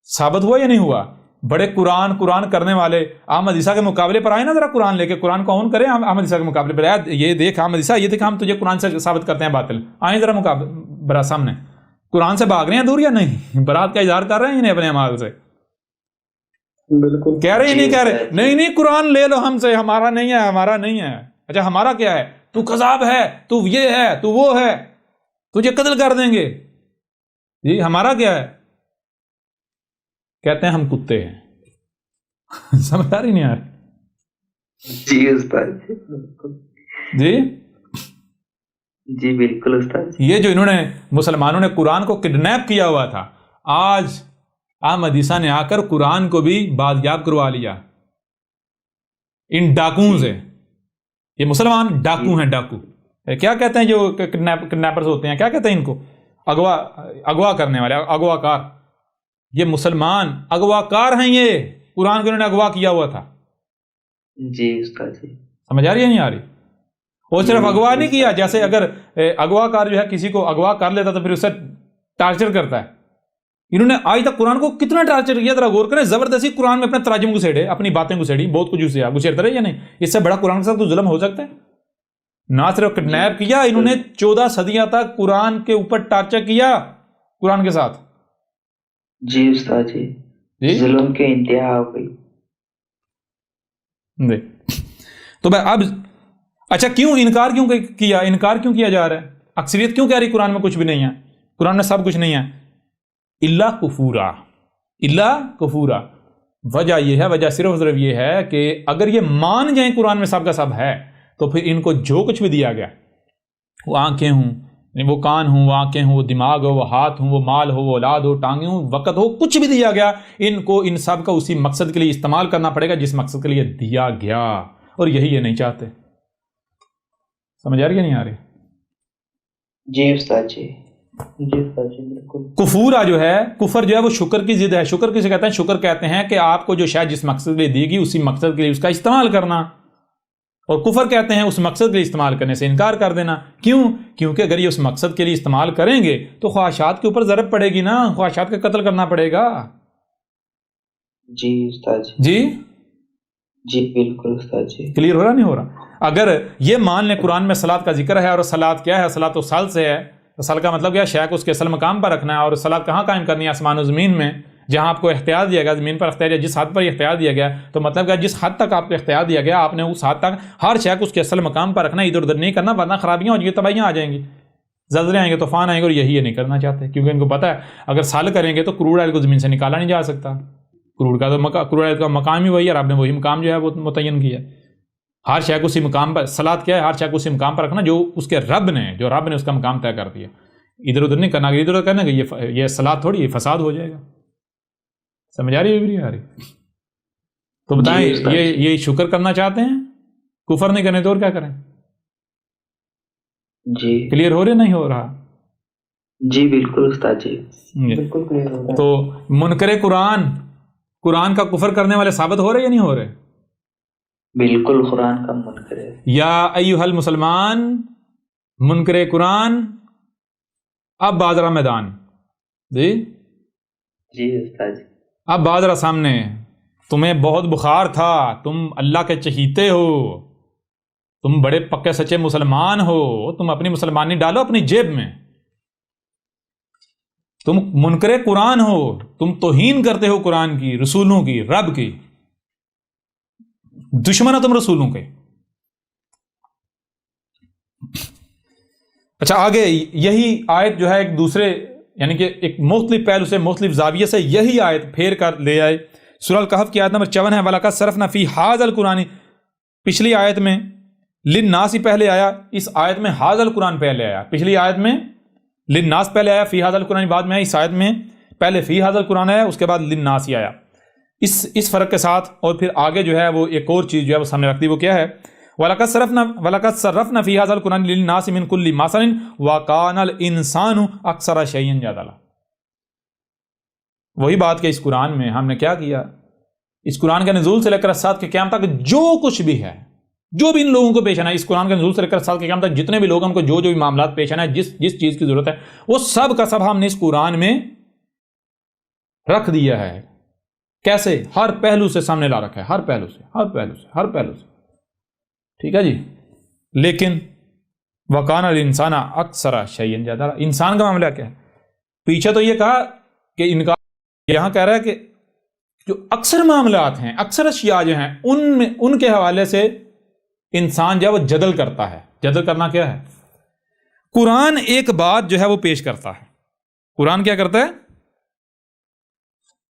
ثابت ہوا یا نہیں ہوا؟ بڑے قرآن کرنے والے احمد عیسیٰ کے مقابلے پر آئے نا، ذرا قرآن لے کے قرآن کو آن کریں احمد عیسیٰ کے مقابلے پر، آئے یہ دیکھ احمد عیسیٰ، یہ دیکھ ہم تجھے قرآن سے ثابت کرتے ہیں باطل، آئیں ذرا مقابلہ برا سامنے، قرآن سے بھاگ رہے ہیں دور یا نہیں؟ برات کا اظہار کر رہے ہیں انہیں اپنے اعمال سے؟ بالکل کہہ رہے ہیں نہیں کہہ رہے؟ نہیں قرآن لے لو ہم سے، ہمارا نہیں ہے، ہمارا نہیں ہے۔ اچھا ہمارا کیا ہے؟ تو کذاب ہے، تو یہ ہے، تو وہ ہے، تجھے قتل کر دیں گے۔ جی ہمارا کیا ہے؟ کہتے ہیں ہم کتے ہیں۔ سمجھ آ رہی نہیں آ رہی؟ جی استاد جی جی بالکل استاد۔ یہ جو انہوں نے مسلمانوں نے قرآن کو کڈنیپ کیا ہوا تھا، آج احمد عیسیٰ نے آ کر قرآن کو بھی بازیاب کروا لیا ان ڈاکوؤں سے۔ یہ مسلمان ڈاکو ہیں، ڈاکو کیا کہتے ہیں جو کڈنیپرز ہوتے ہیں، کیا کہتے ہیں ان کو؟ اغوا کرنے والے، اغوا کار۔ یہ مسلمان اغوا کار ہیں، یہ قرآن کو انہوں نے اغوا کیا ہوا تھا۔ جی استاد جی۔ سمجھ آ رہی ہے نہیں آ رہی؟ اور صرف اغوا نہیں کیا، جیسے اگر اغوا کار جو ہے کسی کو اغوا کر لیتا تو پھر اسے ٹارچر کرتا ہے، انہوں نے آج تک قرآن کو کتنا ٹارچر کیا، ذرا غور کریں۔ زبردستی قرآن میں اپنے تراجم گھسیڑے، اپنی باتیں گھسیڑی، بہت کچھ گھسیڑتے رہے یا نہیں؟ اس سے بڑا قرآن کے ساتھ تو ظلم ہو سکتا ہے؟ نہ صرف کڈنیپ کیا، انہوں نے 14 صدیاں تک قرآن کے اوپر ٹارچر کیا قرآن کے ساتھ۔ جی استاد جی، ظلم کے انتہا ہو گئی۔ تو بھائی اب اچھا کیوں انکار کیوں کیا جا رہا ہے؟ اکثریت کیوں کہہ رہی قرآن میں کچھ بھی نہیں ہے، قرآن میں سب کچھ نہیں ہے؟ الا کفورا۔ وجہ یہ ہے، وجہ صرف یہ ہے کہ اگر یہ مان جائیں قرآن میں سب کا سب ہے تو پھر ان کو جو کچھ بھی دیا گیا، وہ آنکھیں ہوں، وہ کان ہوں، وہ آنکھیں ہوں، وہ دماغ ہو، وہ ہاتھ ہوں، وہ مال ہو، وہ اولاد ہو، ٹانگیں ہوں، وقت ہو، کچھ بھی دیا گیا، ان کو ان سب کا اسی مقصد کے لیے استعمال کرنا پڑے گا جس مقصد کے لیے دیا گیا۔ اور یہی یہ نہیں چاہتے. سمجھ آ رہی ہے نہیں آ رہی؟ جی استاد جی، جی استاد جی بالکل. کفورا جو ہے، کفر جو ہے وہ شکر کی ضد ہے. شکر کسے کہتے ہیں؟ شکر کہتے ہیں کہ آپ کو جو شاید جس مقصد کے لیے دی گئی اسی مقصد کے لیے اس کا استعمال کرنا، اور کفر کہتے ہیں اس مقصد کے لیے استعمال کرنے سے انکار کر دینا. کیوں؟ کیونکہ اگر یہ اس مقصد کے لیے استعمال کریں گے تو خواہشات کے اوپر ضرب پڑے گی نا، خواہشات کا قتل کرنا پڑے گا. جی استاد جی، جی جی بالکل استاد جی. کلیئر ہو رہا نہیں ہو رہا؟ اگر یہ مان لیں قرآن میں صلاۃ کا ذکر ہے، اور صلاۃ کیا ہے؟ صلاۃ وصل سے ہے. وصل کا مطلب کیا ہے؟ شے کو اس کے اصل مقام پر رکھنا ہے. اور صلاۃ کہاں قائم کرنی ہے؟ آسمان و زمین میں، جہاں آپ کو اختیار دیا گیا. زمین پر اختیار، جس حد پر یہ اختیار دیا گیا تو مطلب کہ جس حد تک آپ کو اختیار دیا گیا آپ نے اس حد تک ہر شے کو اس کے اصل مقام پر رکھنا، ادھر ادھر نہیں کرنا، ورنہ خرابیاں ہو جائیں گی، تباہیاں آ جائیں گی، زلزلے آئیں گے، طوفان آئیں گے. اور یہی یہ نہیں کرنا چاہتے، کیونکہ ان کو پتہ ہے اگر سال کریں گے تو کروڑ آئل کو زمین سے نکالا نہیں جا سکتا. کروڑ آئل کا مقام ہی وہی ہے، اور آپ نے وہی مقام جو ہے وہ متعین کیا. ہر شے کو اسی مقام پر، صلاۃ کیا ہے؟ ہر شے کو اسی مقام پر رکھنا جو اس کے رب نے اس کا مقام طے کر دیا. ادھر ادھر نہیں کرنا. ادھر ادھر کرنا کہ یہ صلاۃ تھوڑی، یہ فساد ہو جائے گا. سمجھ آ رہی ہے نہیں آ رہی؟ تو بتائیں یہ شکر کرنا چاہتے ہیں، کفر نہیں کرنے تو اور کیا کریں؟ جی کلیئر ہو رہا نہیں ہو رہا؟ جی بالکل استاد جی، بالکل کلیئر ہو رہا ہے. تو منکر قرآن کا کفر کرنے والے ثابت ہو رہے یا نہیں ہو رہے؟ بالکل قرآن کا منکر ہے. یا ایھا المسلمان، منکر قرآن اب بازرا میدان. جی جی استاد جی، اب بازرا سامنے. تمہیں بہت بخار تھا، تم اللہ کے چہیتے ہو، تم بڑے پکے سچے مسلمان ہو، تم اپنی مسلمانی ڈالو اپنی جیب میں. تم منکر قرآن ہو، تم توہین کرتے ہو قرآن کی، رسولوں کی، رب کی، دشمن ہو تم رسولوں کے. اچھا آگے یہی آیت جو ہے ایک دوسرے یعنی کہ ایک مختلف پہلو سے، مختلف زاویے سے یہی آیت پھیر کر لے آئے. سورہ الکہف کی آیت نمبر 54 ہے. وَلَقَدْ صَرَفْنَا فِي هَٰذَا الْقُرْآنِ. پچھلی آیت میں للناس ہی پہلے آیا، اس آیت میں هَٰذَا القرآن پہلے آیا. پچھلی آیت میں للناس پہلے آیا، فی هَٰذَا القرآن بعد میں آیا. اس آیت میں پہلے فی هَٰذَا القرآن آیا، اس کے بعد للناس ہی آیا. اس فرق کے ساتھ اور پھر آگے جو ہے وہ ایک اور چیز جو ہے وہ سامنے رکھتی، وہ کیا ہے؟ وَلَقَدْ صَرَّفْنَا فِي هَٰذَا الْقُرْآنِ لِلنَّاسِ مِنْ كُلِّ مَثَلٍ وَكَانَ الْإِنسَانُ أَكْثَرَ شَيْءٍ جَدَلًا. وہی بات کہ اس قرآن میں ہم نے کیا کیا، اس قرآن کے نزول سے لے کر ساتھ کے قیامت تک جو کچھ بھی ہے، جو بھی ان لوگوں کو پیش آنا ہے، اس قرآن کے نزول سے لے کر ساتھ کے قیامت تک جتنے بھی لوگ ہم کو جو بھی معاملات پیش آنا ہے، جس چیز کی ضرورت ہے، وہ سب کا سب ہم نے اس قرآن میں رکھ دیا ہے. کیسے؟ ہر پہلو سے سامنے لا رکھا ہے، ہر پہلو سے. ٹھیک ہے جی. لیکن وَكَانَ الْإِنسَانَ أَكْثَرَ شَيْءٍ جَدَلًا. انسان کا معاملہ کیا ہے؟ پیچھے تو یہ کہا کہ انکار، یہاں کہہ رہا ہے کہ جو اکثر معاملات ہیں، اکثر اشیاء جو ہیں، ان کے حوالے سے انسان جو ہے وہ جدل کرتا ہے. جدل کرنا کیا ہے؟ قرآن ایک بات جو ہے وہ پیش کرتا ہے. قرآن کیا کرتا ہے؟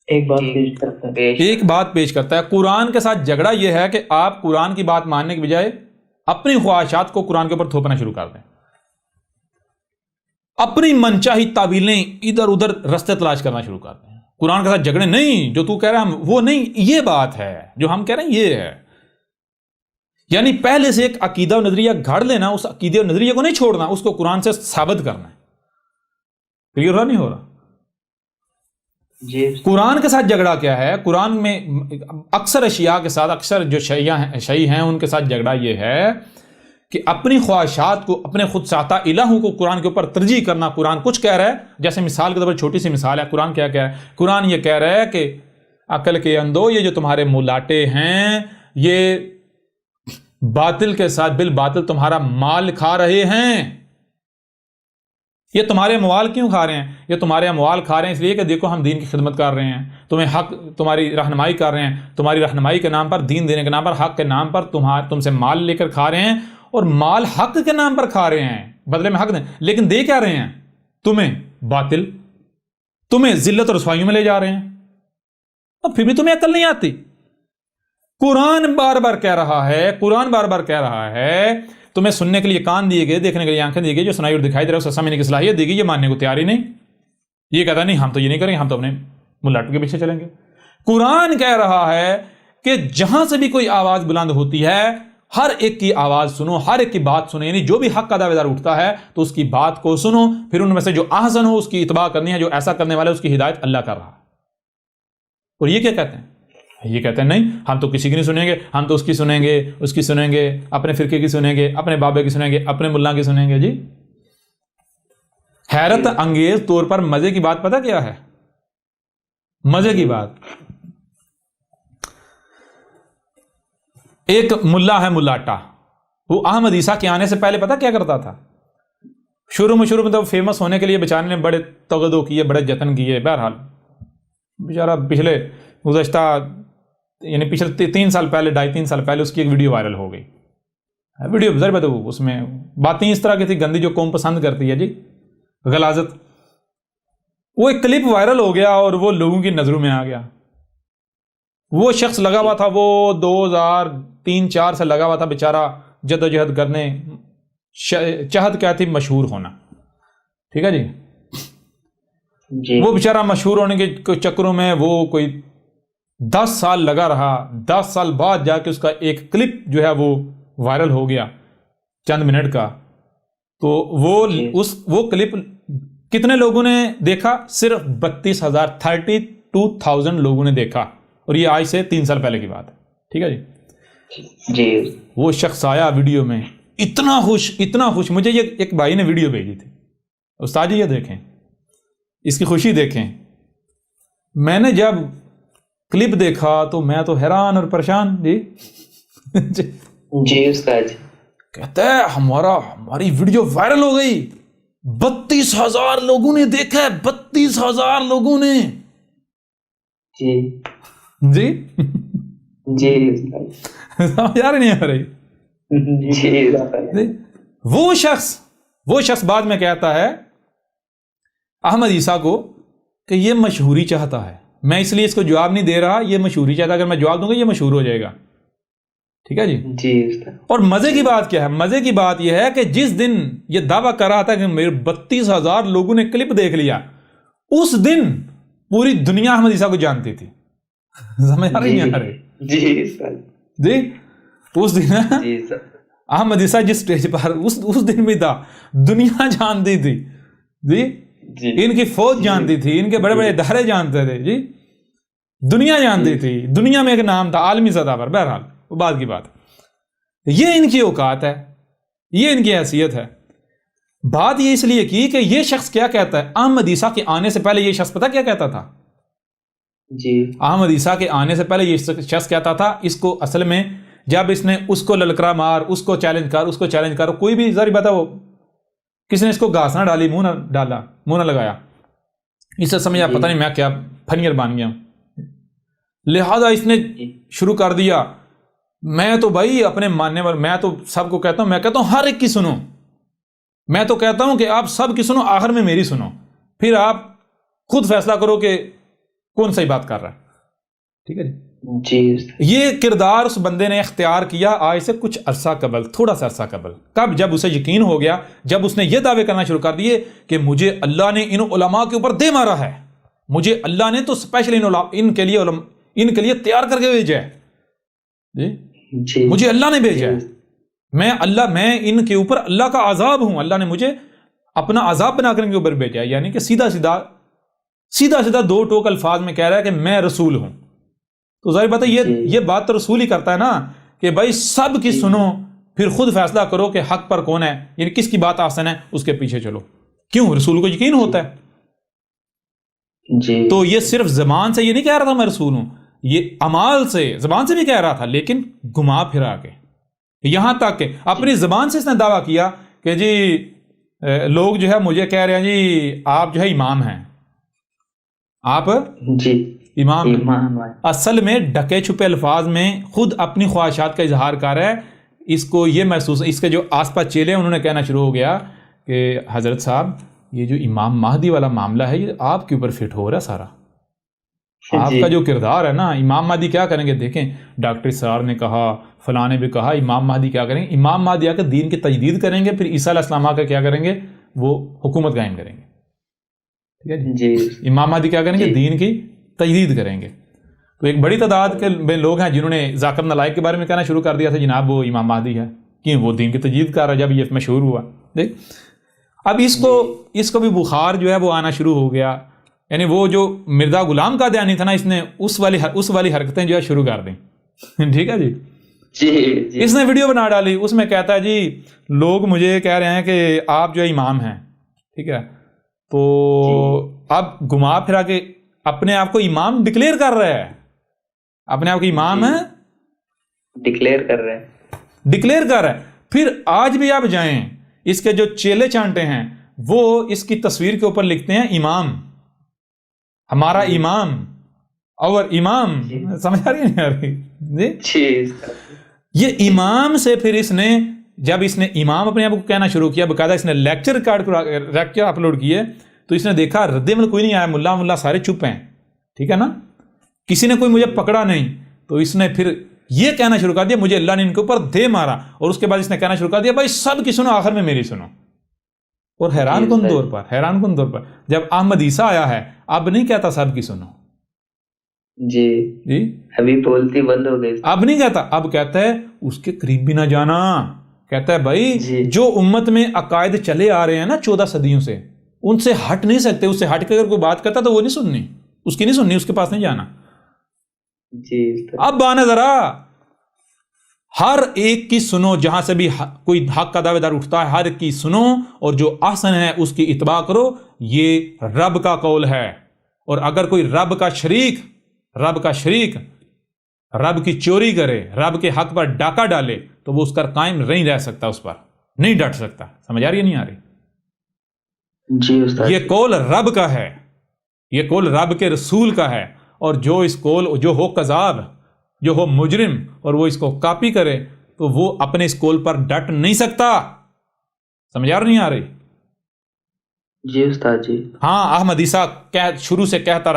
ایک بات پیش کرتا ہے. ایک بات پیش کرتا ہے. قرآن کے ساتھ جھگڑا یہ ہے کہ آپ قرآن کی بات ماننے کے بجائے اپنی خواہشات کو قرآن کے اوپر تھوپنا شروع کر دیں، اپنی منچاہی تعویلیں ادھر ادھر رستے تلاش کرنا شروع کر دیں. قرآن کے ساتھ جھگڑے نہیں، جو تو کہہ رہا ہے وہ نہیں، یہ بات ہے جو ہم کہہ رہے ہیں، یہ ہے. یعنی پہلے سے ایک عقیدہ و نظریہ گھڑ لینا، اس عقیدے و نظریے کو نہیں چھوڑنا، اس کو قرآن سے ثابت کرنا ہے. کلیئر ہو نہیں ہو رہا؟ جی قرآن کے ساتھ جھگڑا کیا ہے؟ قرآن میں اکثر اشیاء کے ساتھ، اکثر جو شیء ہیں ان کے ساتھ جھگڑا یہ ہے کہ اپنی خواہشات کو، اپنے خود ساختہ الہوں کو قرآن کے اوپر ترجیح کرنا. قرآن کچھ کہہ رہا ہے، جیسے مثال کے طور پر چھوٹی سی مثال ہے. قرآن کیا کہہ رہا ہے؟ قرآن یہ کہہ رہا ہے کہ عقل کے اندھو، یہ جو تمہارے ملاٹے ہیں یہ باطل کے ساتھ بالباطل تمہارا مال کھا رہے ہیں. یہ تمہارے اموال کیوں کھا رہے ہیں؟ یہ تمہارے اموال کھا رہے ہیں اس لیے کہ دیکھو ہم دین کی خدمت کر رہے ہیں، تمہیں حق، تمہاری رہنمائی کر رہے ہیں، تمہاری رہنمائی کے نام پر، دین دینے کے نام پر، حق کے نام پر تم سے مال لے کر کھا رہے ہیں، اور مال حق کے نام پر کھا رہے ہیں، بدلے میں حق دیں، لیکن دے کیا رہے ہیں؟ تمہیں باطل، تمہیں ذلت اور رسوائیوں میں لے جا رہے ہیں، اور پھر بھی تمہیں عقل نہیں آتی. قرآن بار بار کہہ رہا ہے تمہیں سننے کے لیے کان دیے گئے، دیکھنے کے لیے آنکھیں دی گئی، جو سنائی اور دکھائی دے رہا ہے اسے سمجھنے کی صلاحیت دی گئی، یہ ماننے کو تیار ہی نہیں. یہ کہتا نہیں ہم تو یہ نہیں کریں گے، ہم تو اپنے ملاٹوں کے پیچھے چلیں گے. قرآن کہہ رہا ہے کہ جہاں سے بھی کوئی آواز بلند ہوتی ہے ہر ایک کی آواز سنو، ہر ایک کی بات سنو، یعنی جو بھی حق کا دعویدار اٹھتا ہے تو اس کی بات کو سنو، پھر ان میں سے جو احسن ہو اس کی اتباع کرنی ہے، جو ایسا کرنے والا ہے اس کی ہدایت اللہ کر رہا ہے۔ اور یہ کیا کہتے ہیں؟ یہ کہتے ہیں نہیں ہم تو کسی کی نہیں سنیں گے، ہم تو اس کی سنیں گے، اس کی سنیں گے، اپنے فرقے کی سنیں گے، اپنے بابے کی سنیں گے، اپنے ملا کی سنیں گے۔ جی حیرت انگیز طور پر مزے کی بات پتہ کیا ہے؟ مزے کی بات، ایک ملا ہے ملاٹا، وہ احمد عیسیٰ کے آنے سے پہلے پتہ کیا کرتا تھا؟ شروع میں تو فیمس ہونے کے لیے بیچارے نے بڑے تغدو کیے، بڑے جتن کیے، بہرحال بیچارہ گزشتہ یعنی پچھلے 3 سال پہلے 2.5-3 سال پہلے اس کی ایک ویڈیو وائرل ہو گئی۔ ویڈیو ضرور بتاؤ، اس میں باتیں اس طرح کی تھی گندی جو قوم پسند کرتی ہے، جی غلاظت۔ وہ ایک کلپ وائرل ہو گیا اور وہ لوگوں کی نظروں میں آ گیا۔ وہ شخص لگا ہوا تھا، وہ 2003-4 سے لگا ہوا تھا بیچارہ جدوجہد کرنے، چاہت کیا تھی؟ مشہور ہونا، ٹھیک ہے جی۔ وہ بیچارہ مشہور ہونے کے چکروں میں وہ کوئی 10 سال لگا رہا، 10 سال بعد جا کے اس کا ایک کلپ جو ہے وہ وائرل ہو گیا چند منٹ کا۔ تو وہ کلپ کتنے لوگوں نے دیکھا؟ صرف 32,000 لوگوں نے دیکھا، اور یہ آج سے 3 سال پہلے کی بات ہے، ٹھیک ہے جی۔ وہ شخص آیا ویڈیو میں اتنا خوش، مجھے یہ ایک بھائی نے ویڈیو بھیجی تھی، استاد جی یہ دیکھیں، اس کی خوشی دیکھیں۔ میں نے جب کلپ دیکھا تو میں تو حیران اور پریشان۔ جی استاد جی کہتا ہے ہماری ویڈیو وائرل ہو گئی، 32,000 لوگوں نے دیکھا ہے، 32,000 لوگوں نے۔ جی جی جی سمجھ آ رہی نہیں آ رہی؟ جی وہ شخص بعد میں کہتا ہے احمد عیسیٰ کو کہ یہ مشہوری چاہتا ہے، میں اس لیے اس کو جواب نہیں دے رہا، یہ مشہوری چاہتا ہے، اگر میں جواب دوں گا یہ مشہور ہو جائے گا، ٹھیک ہے جی۔ اور مزے کی بات کیا ہے؟ مزے کی بات یہ ہے کہ جس دن یہ دعویٰ کر رہا تھا کہ میرے 32,000 لوگوں نے کلپ دیکھ لیا، اس دن پوری دنیا احمد عیسیٰ کو جانتی تھی۔ سمجھ آ رہی نہیں آ رہی؟ جی اس دن احمد عیسیٰ جس سٹیج پر اس دن بھی تھا، دنیا جانتی تھی جی، ان کی فوج جانتی تھی، ان کے بڑے بڑے ادارے جانتے تھے جی، دنیا جانتی تھی، دنیا میں ایک نام تھا عالمی سطح پر۔ بہرحال وہ بعد کی بات، یہ ان کی اوقات ہے، یہ ان کی حیثیت ہے۔ بات یہ اس لیے کی کہ یہ شخص کیا کہتا ہے؟ احمد عیسیٰ کے آنے سے پہلے یہ شخص پتہ کیا کہتا تھا؟ جی احمد عیسیٰ کے آنے سے پہلے یہ شخص کہتا تھا، اس کو اصل میں جب اس نے اس کو للکرا مار، اس کو چیلنج کر، کوئی بھی ذرا بتا، وہ کسی نے اس کو گھاس نہ ڈالی، منہ نہ لگایا، اس سے سمجھا پتہ نہیں میں کیا پھنیر بن گیا، لہذا اس نے شروع کر دیا میں تو بھائی اپنے ماننے پر، میں تو سب کو کہتا ہوں، میں کہتا ہوں ہر ایک کی سنو، میں تو کہتا ہوں کہ آپ سب کی سنو، آخر میں میری سنو، پھر آپ خود فیصلہ کرو کہ کون صحیح بات کر رہا ہے، ٹھیک ہے جی۔ یہ کردار اس بندے نے اختیار کیا آج سے کچھ عرصہ قبل، تھوڑا سا عرصہ قبل۔ کب؟ جب اسے یقین ہو گیا، جب اس نے یہ دعوے کرنا شروع کر دیے کہ مجھے اللہ نے ان علماء کے اوپر دے مارا ہے، مجھے اللہ نے تو اسپیشلی ان کے لیے تیار کر کے بھیجا ہے جی، مجھے اللہ نے بھیجا ہے، میں ان کے اوپر اللہ کا عذاب ہوں، اللہ نے مجھے اپنا عذاب بنا کر ان کے اوپر بھیجا ہے، یعنی کہ سیدھا سیدھا 2 ٹوک الفاظ میں کہہ رہا ہے کہ میں رسول ہوں۔ تو ظاہر بات ہے یہ بات تو رسول ہی کرتا ہے نا، کہ بھائی سب کی سنو، پھر خود فیصلہ کرو کہ حق پر کون ہے، یعنی کس کی بات آسن ہے، اس کے پیچھے چلو۔ کیوں؟ رسول کو یقین ہوتا ہے جی۔ تو یہ صرف زبان سے یہ نہیں کہہ رہا تھا میں رسول ہوں، یہ اعمال سے، زبان سے بھی کہہ رہا تھا، لیکن گھما پھرا کے، یہاں تک کہ اپنی زبان سے اس نے دعویٰ کیا کہ جی لوگ جو ہے مجھے کہہ رہے ہیں جی آپ جو ہے امام ہیں، آپ جی امام اصل میں ڈھکے چھپے الفاظ میں خود اپنی خواہشات کا اظہار کر رہا ہے۔ اس کو یہ محسوس، اس کے جو آس پاس چیلے انہوں نے کہنا شروع ہو گیا کہ حضرت صاحب یہ جو امام مہدی والا معاملہ ہے یہ آپ کے اوپر فٹ ہو رہا ہے سارا، آپ کا جو کردار ہے نا، امام مہدی کیا کریں گے؟ دیکھیں ڈاکٹر سار نے کہا، فلاں نے بھی کہا، امام مہدی کیا کریں گے؟ امام مہدی آ کے دین کی تجدید کریں گے، پھر عیسیٰ علیہ السلام آ کے کیا کریں گے؟ وہ حکومت قائم کریں گے، ٹھیک ہے جی۔ امام مہدی کیا کریں گے؟ دین کی تجدید کریں گے۔ تو ایک بڑی تعداد کے لوگ ہیں جنہوں نے ذاکر نالائق کے بارے میں کہنا شروع کر دیا تھا جناب وہ امام مہدی ہے، کہ وہ دین کی تجدید کر رہا ہے جب یہ مشہور ہوا. دیکھ اب اس کو بھی بخار جو ہے وہ آنا شروع ہو گیا. یعنی وہ جو مرزا غلام قادیانی تھا نا، اس نے اس والی حرکتیں جو ہے شروع کر دیں. ٹھیک ہے جی. جی اس نے ویڈیو بنا ڈالی، اس میں کہتا ہے جی لوگ مجھے کہہ رہے ہیں کہ آپ جو ہے امام ہیں، ٹھیک ہے، تو اب گھما پھرا کے اپنے آپ کو امام ڈکلیئر کر رہا ہے، اپنے آپ کو امام ہے ڈکلیئر کر رہے ہیں. پھر آج بھی آپ جائیں، اس کے جو چیلے چانٹے ہیں وہ اس کی تصویر کے اوپر لکھتے ہیں امام، ہمارا امام اور امام. سمجھ آ رہی ہے نہیں آ رہی جی؟ یہ امام سے پھر جب اس نے امام اپنے آپ کو کہنا شروع کیا، باقاعدہ اس نے لیکچر اپلوڈ کیے، تو اس نے دیکھا رد عمل کوئی نہیں آیا، ملا سارے چپ ہیں، ٹھیک ہے نا، کسی نے کوئی مجھے پکڑا نہیں. تو اس نے پھر یہ کہنا شروع کر دیا مجھے اللہ نے ان کے اوپر دے مارا، اور اس کے بعد اس نے کہنا شروع کر دیا بھائی سب کی سنو آخر میں میری سنو. اور حیران کن طور پر جب احمد عیسیٰ آیا ہے اب نہیں کہتا سب کی سنو، جی ابھی بولتی بند ہو گئی، اب نہیں کہتا، اب کہتا ہے اس کے قریب بھی نہ جانا. کہتا ہے بھائی جو امت میں عقائد چلے آ رہے ہیں نا 14 صدیوں سے، ان سے ہٹ نہیں سکتے، اس سے ہٹ کے اگر کوئی بات کرتا تو وہ نہیں سننی، اس کی نہیں سننی، اس کے پاس نہیں جانا. جی اب آنا ذرا، ہر ایک کی سنو، جہاں سے بھی کوئی حق کا دعوے دار اٹھتا ہے ہر ایک کی سنو، اور جو احسن ہے اس کی اتباع کرو. یہ رب کا قول ہے، اور اگر کوئی رب کا شریک رب کی چوری کرے، رب کے حق پر ڈاکہ ڈالے، تو وہ اس کا قائم نہیں رہ سکتا، اس پر نہیں ڈٹ سکتا. سمجھ آ رہی ہے نہیں آ رہی؟ جی استاد، یہ قول رب کا ہے، یہ قول رب کے رسول کا ہے، اور جو اس قول جو ہو کذاب، جو ہو مجرم، اور وہ اس کو کاپی کرے، تو وہ اپنے اس قول پر ڈٹ نہیں سکتا. سمجھ آ نہیں آ رہی؟ جی استاد جی. ہاں احمد عیسیٰ شروع سے کہہ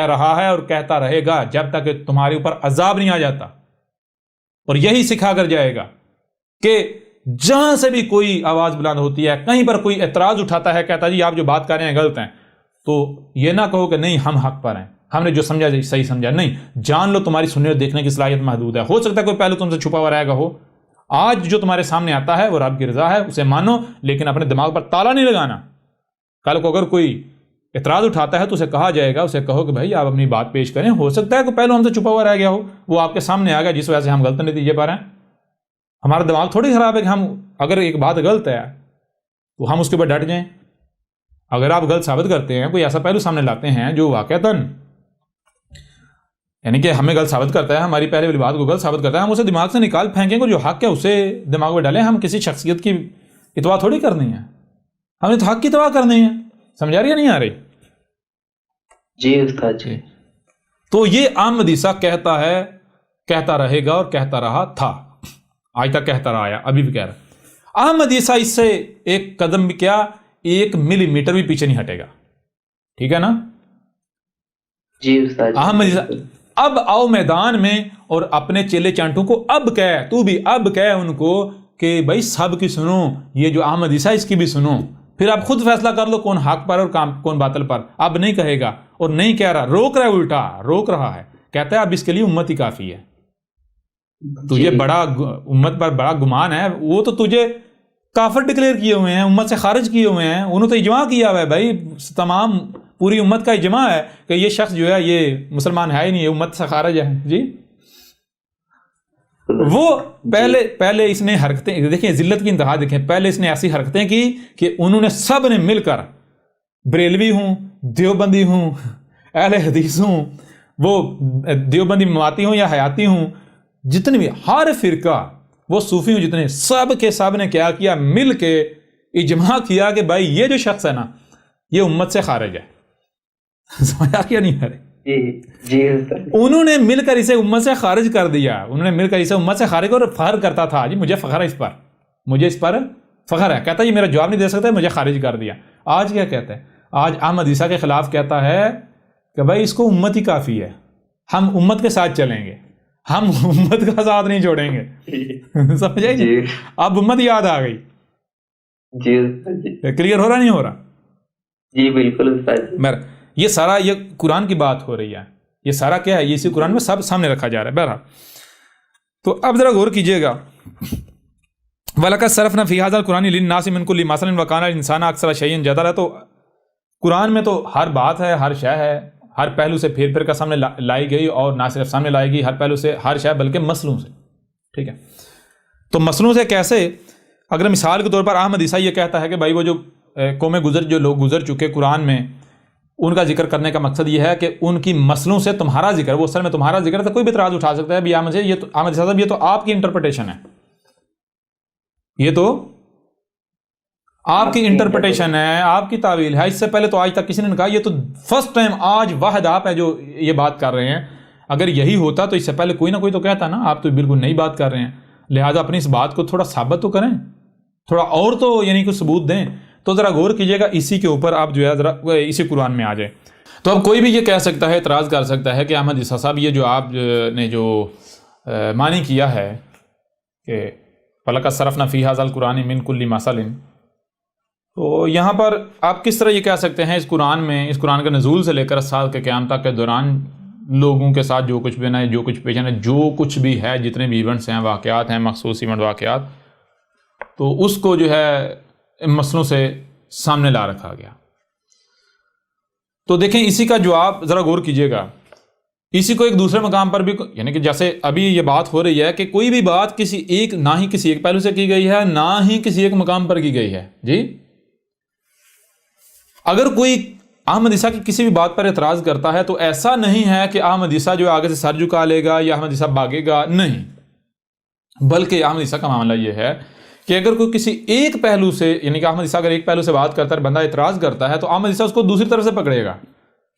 رہا ہے اور کہتا رہے گا جب تک کہ تمہارے اوپر عذاب نہیں آ جاتا. اور یہی سکھا کر جائے گا کہ جہاں سے بھی کوئی آواز بلند ہوتی ہے، کہیں پر کوئی اعتراض اٹھاتا ہے، کہتا جی آپ جو بات کر رہے ہیں غلط ہیں، تو یہ نہ کہو کہ نہیں ہم حق پر ہیں، ہم نے جو سمجھا صحیح سمجھا. نہیں، جان لو تمہاری سننے اور دیکھنے کی صلاحیت محدود ہے. ہو سکتا ہے کوئی پہلے تم سے چھپا ہوا رہے گا ہو. آج جو تمہارے سامنے آتا ہے وہ رب کی رضا ہے، اسے مانو، لیکن اپنے دماغ پر تالا نہیں لگانا. کل کو اگر کوئی اعتراض اٹھاتا ہے تو اسے کہا جائے گا، اسے کہو کہ بھائی آپ اپنی بات پیش کریں، ہو سکتا ہے کہ پہلے ہم سے چھپا ہوا رہ گیا ہو، وہ آپ کے سامنے آ گیا جس وجہ سے ہم غلط نتیجے پا رہے ہیں. ہمارا دماغ تھوڑی خراب ہے کہ ہم اگر ایک بات غلط ہے تو ہم اس کے اوپر ڈٹ جائیں. اگر آپ غلط ثابت کرتے ہیں، کوئی ایسا پہلو سامنے لاتے ہیں جو واقعتاً یعنی کہ ہمیں غلط ثابت کرتا ہے، ہماری پہلے والی بات کو غلط ثابت کرتا ہے، ہم اسے دماغ سے نکال پھینکیں گے، جو حق ہے اسے دماغ میں ڈالیں. ہم کسی شخصیت کی اتباع تھوڑی کرنی ہے، ہم نے تو حق کی اتباع کرنی ہے. سمجھا رہی ہے نہیں آ رہی؟ جی استاد جی. تو یہ احمد عیسیٰ کہتا ہے، کہتا رہے گا اور کہتا رہا تھا، آج تک کہتا رہا ہے، ابھی بھی کہہ رہا. احمد عیسیٰ اس سے ایک قدم بھی کیا، 1 ملی میٹر بھی پیچھے نہیں ہٹے گا. ٹھیک ہے نا؟ جی استاد جی. احمد عیسیٰ اب آؤ میدان میں اور اپنے چیلے چانٹوں کو اب کہہ، تو بھی اب کہہ ان کو کہ بھائی سب کی سنو، یہ جو احمد عیسیٰ اس کی بھی سنو، پھر آپ خود فیصلہ کر لو کون حق پر اور کون باطل پر. اب نہیں کہے گا اور نہیں کہہ رہا، روک رہا ہے، الٹا روک رہا ہے. کہتا ہے اب اس کے لیے امت ہی کافی ہے. تجھے بڑا امت پر بڑا گمان ہے، وہ تو تجھے کافر ڈکلیئر کیے ہوئے ہیں، امت سے خارج کیے ہوئے ہیں، انہوں تو اجماع کیا ہوا ہے بھائی، تمام پوری امت کا اجماع ہے کہ یہ شخص جو ہے یہ مسلمان ہے ہی نہیں، یہ امت سے خارج ہے. جی وہ پہلے اس نے حرکتیں دیکھیں، ذلت کی انتہا دیکھیں. پہلے اس نے ایسی حرکتیں کی کہ انہوں نے سب نے مل کر، بریلوی ہوں، دیوبندی ہوں، اہل حدیث ہوں، وہ دیوبندی مواتی ہوں یا حیاتی ہوں، جتنے بھی ہر فرقہ، وہ صوفی ہوں، جتنے سب کے سب نے کیا کیا، مل کے اجماع کیا کہ بھائی یہ جو شخص ہے نا یہ امت سے خارج ہے. سمجھا کیا نہیں ہے؟ جی انہوں نے مل کر اسے امت سے خارج کر دیا. انہوں نے مل کر اسے امت سے خارج اور فخر کرتا تھا، جی مجھے فخر ہے اس پر، مجھے اس پر فخر ہے. کہتا ہے یہ میرا جواب نہیں دے سکتا، مجھے خارج کر دیا. آج کیا کہتا ہے؟ آج احمد عیسیٰ کے خلاف کہتا ہے کہ بھائی اس کو امت ہی کافی ہے، ہم امت کے ساتھ چلیں گے، ہم امت کا ساتھ نہیں چھوڑیں گے. سمجھے جی؟ اب امت یاد آ گئی. جی کلیئر ہو رہا نہیں ہو رہا؟ جی بالکل. یہ سارا یہ قرآن کی بات ہو رہی ہے، یہ سارا کیا ہے؟ یہ اسی قرآن میں سب سامنے رکھا جا رہا ہے. بہرحال تو اب ذرا غور کیجئے گا. وَلَقَدْ صَرَفْنَا فِي هَذَا الْقُرْآنِ لِلنَّاسِ مِنْ كُلِّ مَثَلٍ وَكَانَ الْإِنسَانُ أَكْثَرَ شَيْءٍ جَدَلًا. تو قرآن میں تو ہر بات ہے، ہر شے ہے، ہر پہلو سے پھیر پھر کر سامنے لائی گئی، اور نہ صرف سامنے لائی گئی ہر پہلو سے ہر شے، بلکہ مسئلوں سے. ٹھیک ہے، تو مسئلوں سے کیسے؟ اگر مثال کے طور پر احمد عیسیٰ یہ کہتا ہے کہ بھائی وہ جو قومیں جو لوگ گزر چکے قرآن میں، ان کا ذکر کرنے کا مقصد یہ ہے کہ ان کی مسئلوں سے تمہارا ذکر، وہ اصل میں تمہارا ذکر ہے. تو کوئی بھی اعتراض اٹھا سکتا ہے بھی احمد عیسیٰ صاحب یہ تو آپ کی انٹرپریٹیشن ہے، یہ تو آپ کی انٹرپریٹیشن ہے، آپ کی تعویل ہے. اس سے پہلے تو آج تک کسی نے کہا، یہ تو فرسٹ ٹائم آج واحد آپ ہے جو یہ بات کر رہے ہیں. اگر یہی ہوتا تو اس سے پہلے کوئی نہ کوئی تو کہتا نا، آپ تو بالکل نئی بات کر رہے ہیں. لہٰذا اپنی اس بات کو تھوڑا ثابت تو کریں، تھوڑا اور تو یعنی کوئی ثبوت دیں. تو ذرا غور کیجئے گا، اسی کے اوپر آپ جو ہے ذرا اسی قرآن میں آ جائیں. تو اب کوئی بھی یہ کہہ سکتا ہے، اعتراض کر سکتا ہے کہ احمد عیسیٰ صاحب یہ جو آپ نے جو معنی کیا ہے کہ وَلَقَدْ صَرَفْنَا فِي هَذَا الْقُرْآنِ مِنْ كُلِّ مَثَلٍ، تو یہاں پر آپ کس طرح یہ کہہ سکتے ہیں اس قرآن میں، اس قرآن کے نزول سے لے کر سال کے قیامت تک کے دوران لوگوں کے ساتھ جو کچھ بھی ہے، جو کچھ پیش ہے، جو کچھ بھی ہے، جتنے بھی ایونٹس ہیں، واقعات ہیں، مخصوص ایونٹ واقعات، تو اس کو جو ہے مسئلوں سے سامنے لا رکھا گیا. تو دیکھیں اسی کا جواب ذرا غور کیجئے گا. اسی کو ایک دوسرے مقام پر بھی، یعنی کہ جیسے ابھی یہ بات ہو رہی ہے کہ کوئی بھی بات کسی ایک، نہ ہی کسی ایک پہلو سے کی گئی ہے، نہ ہی کسی ایک مقام پر کی گئی ہے. جی اگر کوئی احمد عیسیٰ کی کسی بھی بات پر اعتراض کرتا ہے تو ایسا نہیں ہے کہ احمد عیسیٰ جو آگے سے سر جھکا لے گا یا احمد عیسیٰ بھاگے گا، نہیں. بلکہ احمد عیسیٰ کا معاملہ یہ ہے کہ اگر کوئی کسی ایک پہلو سے، یعنی کہ احمد عیسیٰ اگر ایک پہلو سے بات کرتا ہے، بندہ اعتراض کرتا ہے، تو احمد عیسیٰ اس کو دوسری طرف سے پکڑے گا.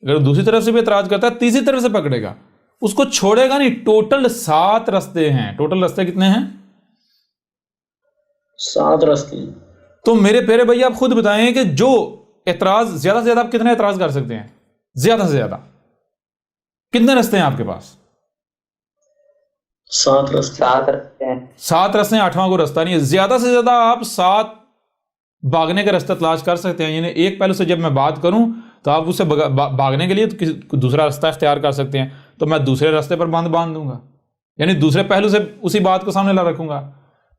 اگر دوسری طرف سے بھی اعتراض کرتا ہے، تیسری طرف سے پکڑے گا، اس کو چھوڑے گا نہیں. ٹوٹل 7 رستے ہیں. ٹوٹل رستے کتنے ہیں؟ 7 رستے. تو میرے پیارے بھائی آپ خود بتائیں کہ جو اعتراض زیادہ سے زیادہ آپ کتنے اعتراض کر سکتے ہیں؟ زیادہ سے زیادہ کتنے رستے ہیں آپ کے پاس؟ 7 رستے. 7 رستے ہیں. 7 رستے ہیں، 8واں کو رستہ نہیں ہے. زیادہ سے زیادہ آپ 7 بھاگنے کا رستہ تلاش کر سکتے ہیں. یعنی ایک پہلو سے جب میں بات کروں تو آپ اسے بھاگنے کے لیے تو دوسرا رستہ اختیار کر سکتے ہیں. تو میں دوسرے رستے پر باندھ دوں گا، یعنی دوسرے پہلو سے اسی بات کو سامنے لا رکھوں گا.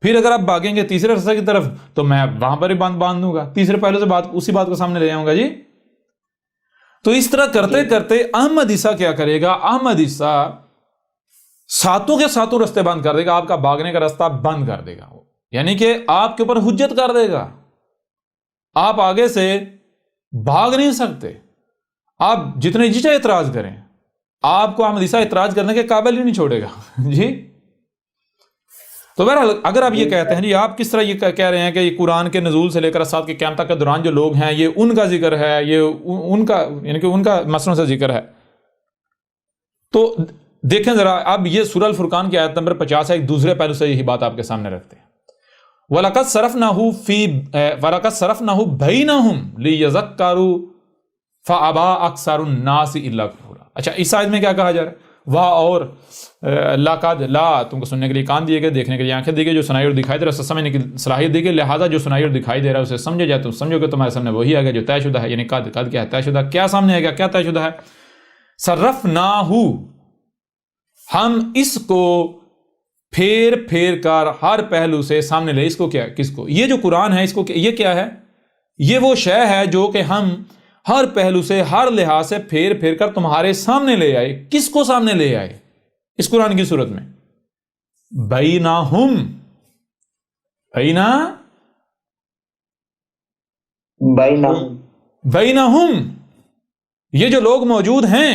پھر اگر آپ بھاگیں گے تیسرے رستے کی طرف تو میں وہاں پر ہی باندھ دوں گا، تیسرے پہلو سے اسی بات کو سامنے لے آؤں گا. جی تو اس طرح کرتے کرتے احمد عیسیٰ کیا کرے گا؟ احمد عیسیٰ 7 کے 7 رستے بند کر دے گا، آپ کا بھاگنے کا رستہ بند کر دے گا. یعنی کہ آپ کے اوپر حجت کر دے گا، آپ آگے سے بھاگ نہیں سکتے. آپ جتنے جی چاہے اعتراض کریں، آپ کو احمد عیسیٰ اعتراض کرنے کے قابل ہی نہیں چھوڑے گا. جی تو بہرحال اگر آپ یہ کہتے ہیں جی آپ کس طرح یہ کہہ رہے ہیں کہ یہ قرآن کے نزول سے لے کر ساتھ کے قیامت تک کے دوران جو لوگ ہیں یہ ان کا ذکر ہے، یہ ان کا، یعنی کہ ان کا مسئلوں سے ذکر ہے. تو دیکھیں ذرا، اب یہ سورہ الفرقان کی آیت نمبر 50 ہے، ایک دوسرے پہلو سے یہی بات آپ کے سامنے رکھتے ہیں. وَلَقَدْ صَرَفْنَاهُ بَيْنَهُمْ لِيَذَكَّرُوا فَأَبَىٰ أَكْثَرُ النَّاسِ إِلَّا كُفُورًا. اچھا اس آیت میں کیا کہا جا رہا ہے؟ اور تم کو سننے کے لیے کان دیے گئے، دیکھنے کے لیے آنکھیں دی گئی، جو سنائی اور دکھائی دے رہا ہے اسے سمجھنے کی صلاحیت دی گئی. لہٰذا جو سنائی اور دکھائی دے رہا ہے اسے سمجھے جائے، تم سمجھو کہ تمہارے سامنے وہی آ گیا جو طے شدہ ہے. یعنی قد کیا ہے؟ طے شدہ. کیا سامنے آئے گا؟ کیا طے شدہ ہے؟ صرفناہ، ہم اس کو پھیر پھیر کر ہر پہلو سے سامنے لے. اس کو کیا؟ کس کو؟ یہ جو قرآن ہے، اس کو یہ کیا ہے؟ یہ وہ شے ہے جو کہ ہم ہر پہلو سے، ہر لحاظ سے پھیر پھیر کر تمہارے سامنے لے آئے. کس کو سامنے لے آئے اس قرآن کی صورت میں؟ بینہم، بینہم، یہ جو لوگ موجود ہیں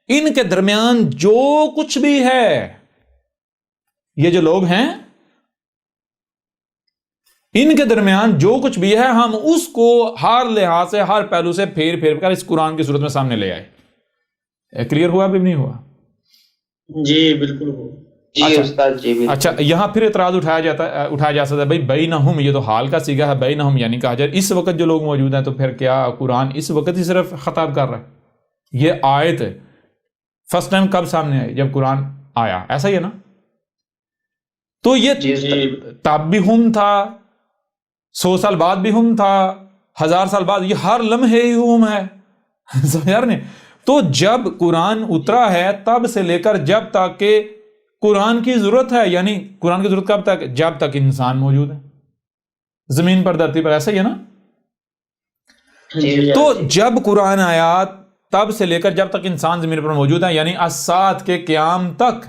ان کے درمیان جو کچھ بھی ہے، یہ جو لوگ ہیں ان کے درمیان جو کچھ بھی ہے، ہم اس کو ہر لحاظ سے، ہر پہلو سے پھیر پھیر کر اس قرآن کی صورت میں سامنے لے آئے. کلیئر ہوا بھی نہیں ہوا؟ جی بالکل ہو. جی استاد جی بالکل. اچھا یہاں پھر اعتراض اٹھایا جا سکتا ہے بھائی بینہم، یہ تو حال کا صیغہ ہے. بینہم یعنی کہا جائے اس وقت جو لوگ موجود ہیں، تو پھر کیا قرآن اس وقت ہی صرف خطاب کر رہا ہے؟ یہ آیت فرسٹ ٹائم کب سامنے آئی؟ جب قرآن آیا، ایسا ہی ہے نا؟ تو یہ تب بھی ہم تھا، 100 سال بعد بھی ہم تھا، 1000 سال بعد، یہ ہر لمحے ہی ہم ہے. سمجھ رہے ہیں؟ تو جب قرآن اترا ہے تب سے لے کر جب تک کہ قرآن کی ضرورت ہے، یعنی قرآن کی ضرورت کب تک؟ جب تک انسان موجود ہے زمین پر، دھرتی پر، ایسا ہی ہے نا؟ جی تو جب قرآن آیا تب سے لے کر جب تک انسان زمین پر موجود ہے، یعنی الساعت کے قیام تک،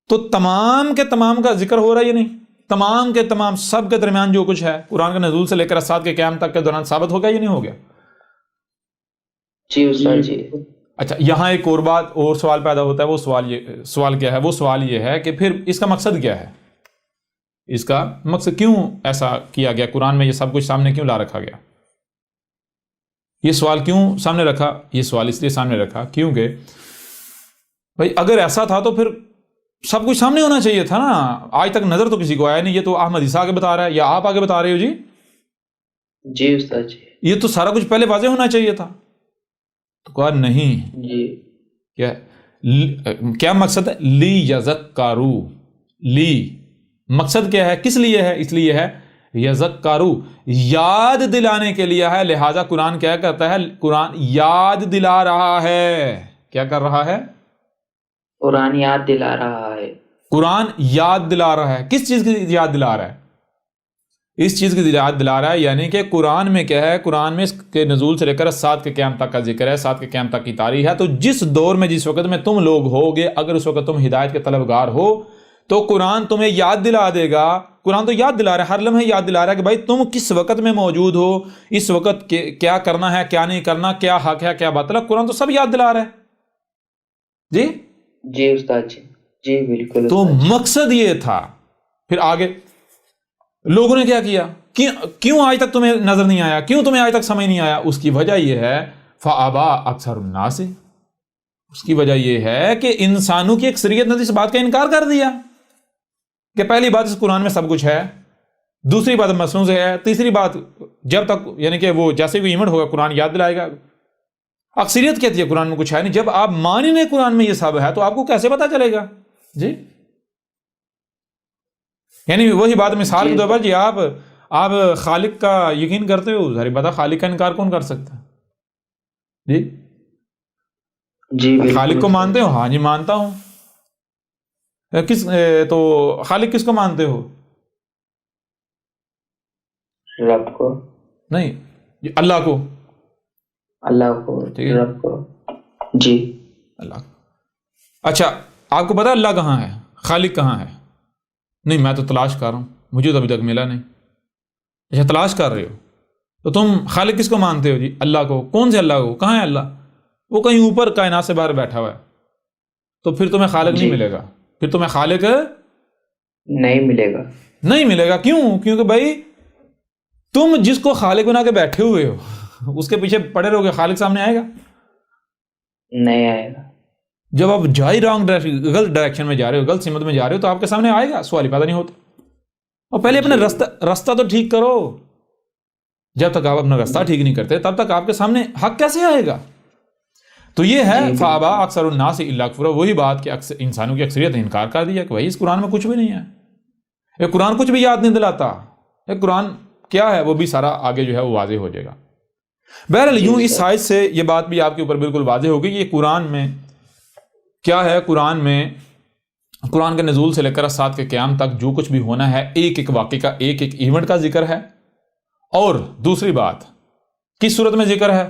تو تمام کے تمام کا ذکر ہو رہا ہے یا نہیں؟ تمام کے تمام سب کے درمیان جو کچھ ہے قرآن کے نزول سے لے کر الساعت کے قیام تک کے دوران ثابت ہو گیا یا نہیں ہو گیا؟ جی استاد جی. اچھا، یہاں ایک اور بات اور سوال پیدا ہوتا ہے، وہ سوال کیا ہے؟ وہ سوال یہ ہے کہ پھر اس کا مقصد کیا ہے؟ اس کا مقصد کیوں ایسا کیا گیا؟ قرآن میں یہ سب کچھ سامنے کیوں لا رکھا گیا؟ یہ سوال کیوں سامنے رکھا؟ یہ سوال اس لیے سامنے رکھا کیونکہ بھائی اگر ایسا تھا تو پھر سب کچھ سامنے ہونا چاہیے تھا نا. آج تک نظر تو کسی کو آیا نہیں. یہ تو احمد عیسیٰ آگے بتا رہا ہے یا آپ آگے بتا رہے ہو جی؟ جی استاد جی. یہ تو سارا کچھ پہلے واضح ہونا چاہیے تھا. تو کہا نہیں. جی. کیا مقصد ہے؟ لی یذکروا. لی مقصد کیا ہے؟ کس لیے ہے؟ اس لیے ہے یذکروا، یاد دلانے کے لیے ہے. لہذا قرآن کیا کرتا ہے؟ قرآن یاد دلا رہا ہے. کیا کر رہا ہے؟ قرآن یاد دلا رہا ہے. قرآن یاد دلا رہا ہے. کس چیز کی یاد دلا رہا ہے؟ اس چیز کی یاد دلا رہا ہے یعنی کہ قرآن میں کیا ہے؟ قرآن میں اس کے نزول سے لے کر سات کے قیام تک کا ذکر ہے، سات کے قیام تک کی تاریخ ہے. تو جس دور میں جس وقت میں تم لوگ ہوگے، اگر اس وقت تم ہدایت کے طلبگار ہو تو قرآن تمہیں یاد دلا دے گا. قرآن تو یاد دلا رہا ہے، ہر لمحے یاد دلا رہا ہے کہ بھائی تم کس وقت میں موجود ہو، اس وقت کیا کرنا ہے، کیا نہیں کرنا، کیا حق ہے، کیا باطل ہے. قرآن تو سب یاد دلا رہا ہے. جی جی استاد جی. جی بالکل. تو مقصد یہ تھا. پھر آگے لوگوں نے کیا کیا؟ کیوں آج تک تمہیں نظر نہیں آیا؟ کیوں تمہیں آج تک سمجھ نہیں آیا؟ اس کی وجہ یہ ہے فَأَبَى أَكْثَرُ النَّاسِ. اس کی وجہ یہ ہے کہ انسانوں کی اکثریت نے اس بات کا انکار کر دیا کہ پہلی بات اس قرآن میں سب کچھ ہے، دوسری بات مسنون سے ہے، تیسری بات جب تک یعنی کہ وہ جیسے کوئی ایونٹ ہوگا قرآن یاد دلائے گا. اکثریت کہتی ہے قرآن میں کچھ ہے نہیں. جب آپ مان ہی نہیں قرآن میں یہ سب ہے تو آپ کو کیسے پتا چلے گا؟ جی یعنی وہی بات مثال کے طور پر جی آپ خالق کا یقین کرتے ہو، ظاہر بات ہے خالق کا انکار کون کر سکتا ہے؟ جی جی خالق کو مانتے ہو؟ ہاں جی مانتا ہوں. تو خالق کس کو مانتے ہو؟ رب کو. نہیں، اللہ کو. اللہ کو. رب کو. جی اللہ. اچھا آپ کو پتا اللہ کہاں ہے، خالق کہاں ہے؟ نہیں میں تو تلاش کر رہا ہوں، مجھے تو ابھی تک ملا نہیں. اچھا تلاش کر رہے ہو تو تم خالق کس کو مانتے ہو جی؟ اللہ کو. کون سے اللہ کو؟ کہاں ہے اللہ؟ وہ کہیں اوپر کائنات سے باہر بیٹھا ہوا ہے. تو پھر تمہیں خالق نہیں ملے گا. پھر تمہیں خالق نہیں ملے گا. نہیں ملے گا. کیوں؟ کیونکہ بھائی تم جس کو خالق بنا کے بیٹھے ہوئے ہو اس کے پیچھے پڑے رہو گے، خالق سامنے آئے گا؟ نہیں آئے گا. جب آپ جائی رانگ غلط ڈائریکشن میں جا رہے ہو، غلط سمت میں جا رہے ہو تو آپ کے سامنے آئے گا؟ سوال ہی پیدا نہیں ہوتا. اور پہلے اپنا رستہ تو ٹھیک کرو. جب تک آپ اپنا رستہ ٹھیک نہیں کرتے تب تک آپ کے سامنے حق کیسے آئے گا؟ تو یہ ہے فَأَبَى أَكْثَرُ النَّاسِ إِلَّا كُفْرًا. وہی بات کہ انسانوں کی اکثریت نے انکار کر دیا کہ بھائی اس قرآن میں کچھ بھی نہیں ہے، یہ قرآن کچھ بھی یاد نہیں دلاتا، یہ قرآن کیا ہے وہ بھی سارا آگے جو ہے وہ واضح ہو جائے گا. بہرحال یوں اس سائز سے یہ بات بھی آپ کے اوپر بالکل واضح ہوگی. یہ قرآن میں کیا ہے؟ قرآن میں قرآن کے نزول سے لے کر سات کے قیام تک جو کچھ بھی ہونا ہے ایک ایک واقعے کا، ایک ایک ایونٹ کا ذکر ہے. اور دوسری بات کس صورت میں ذکر ہے؟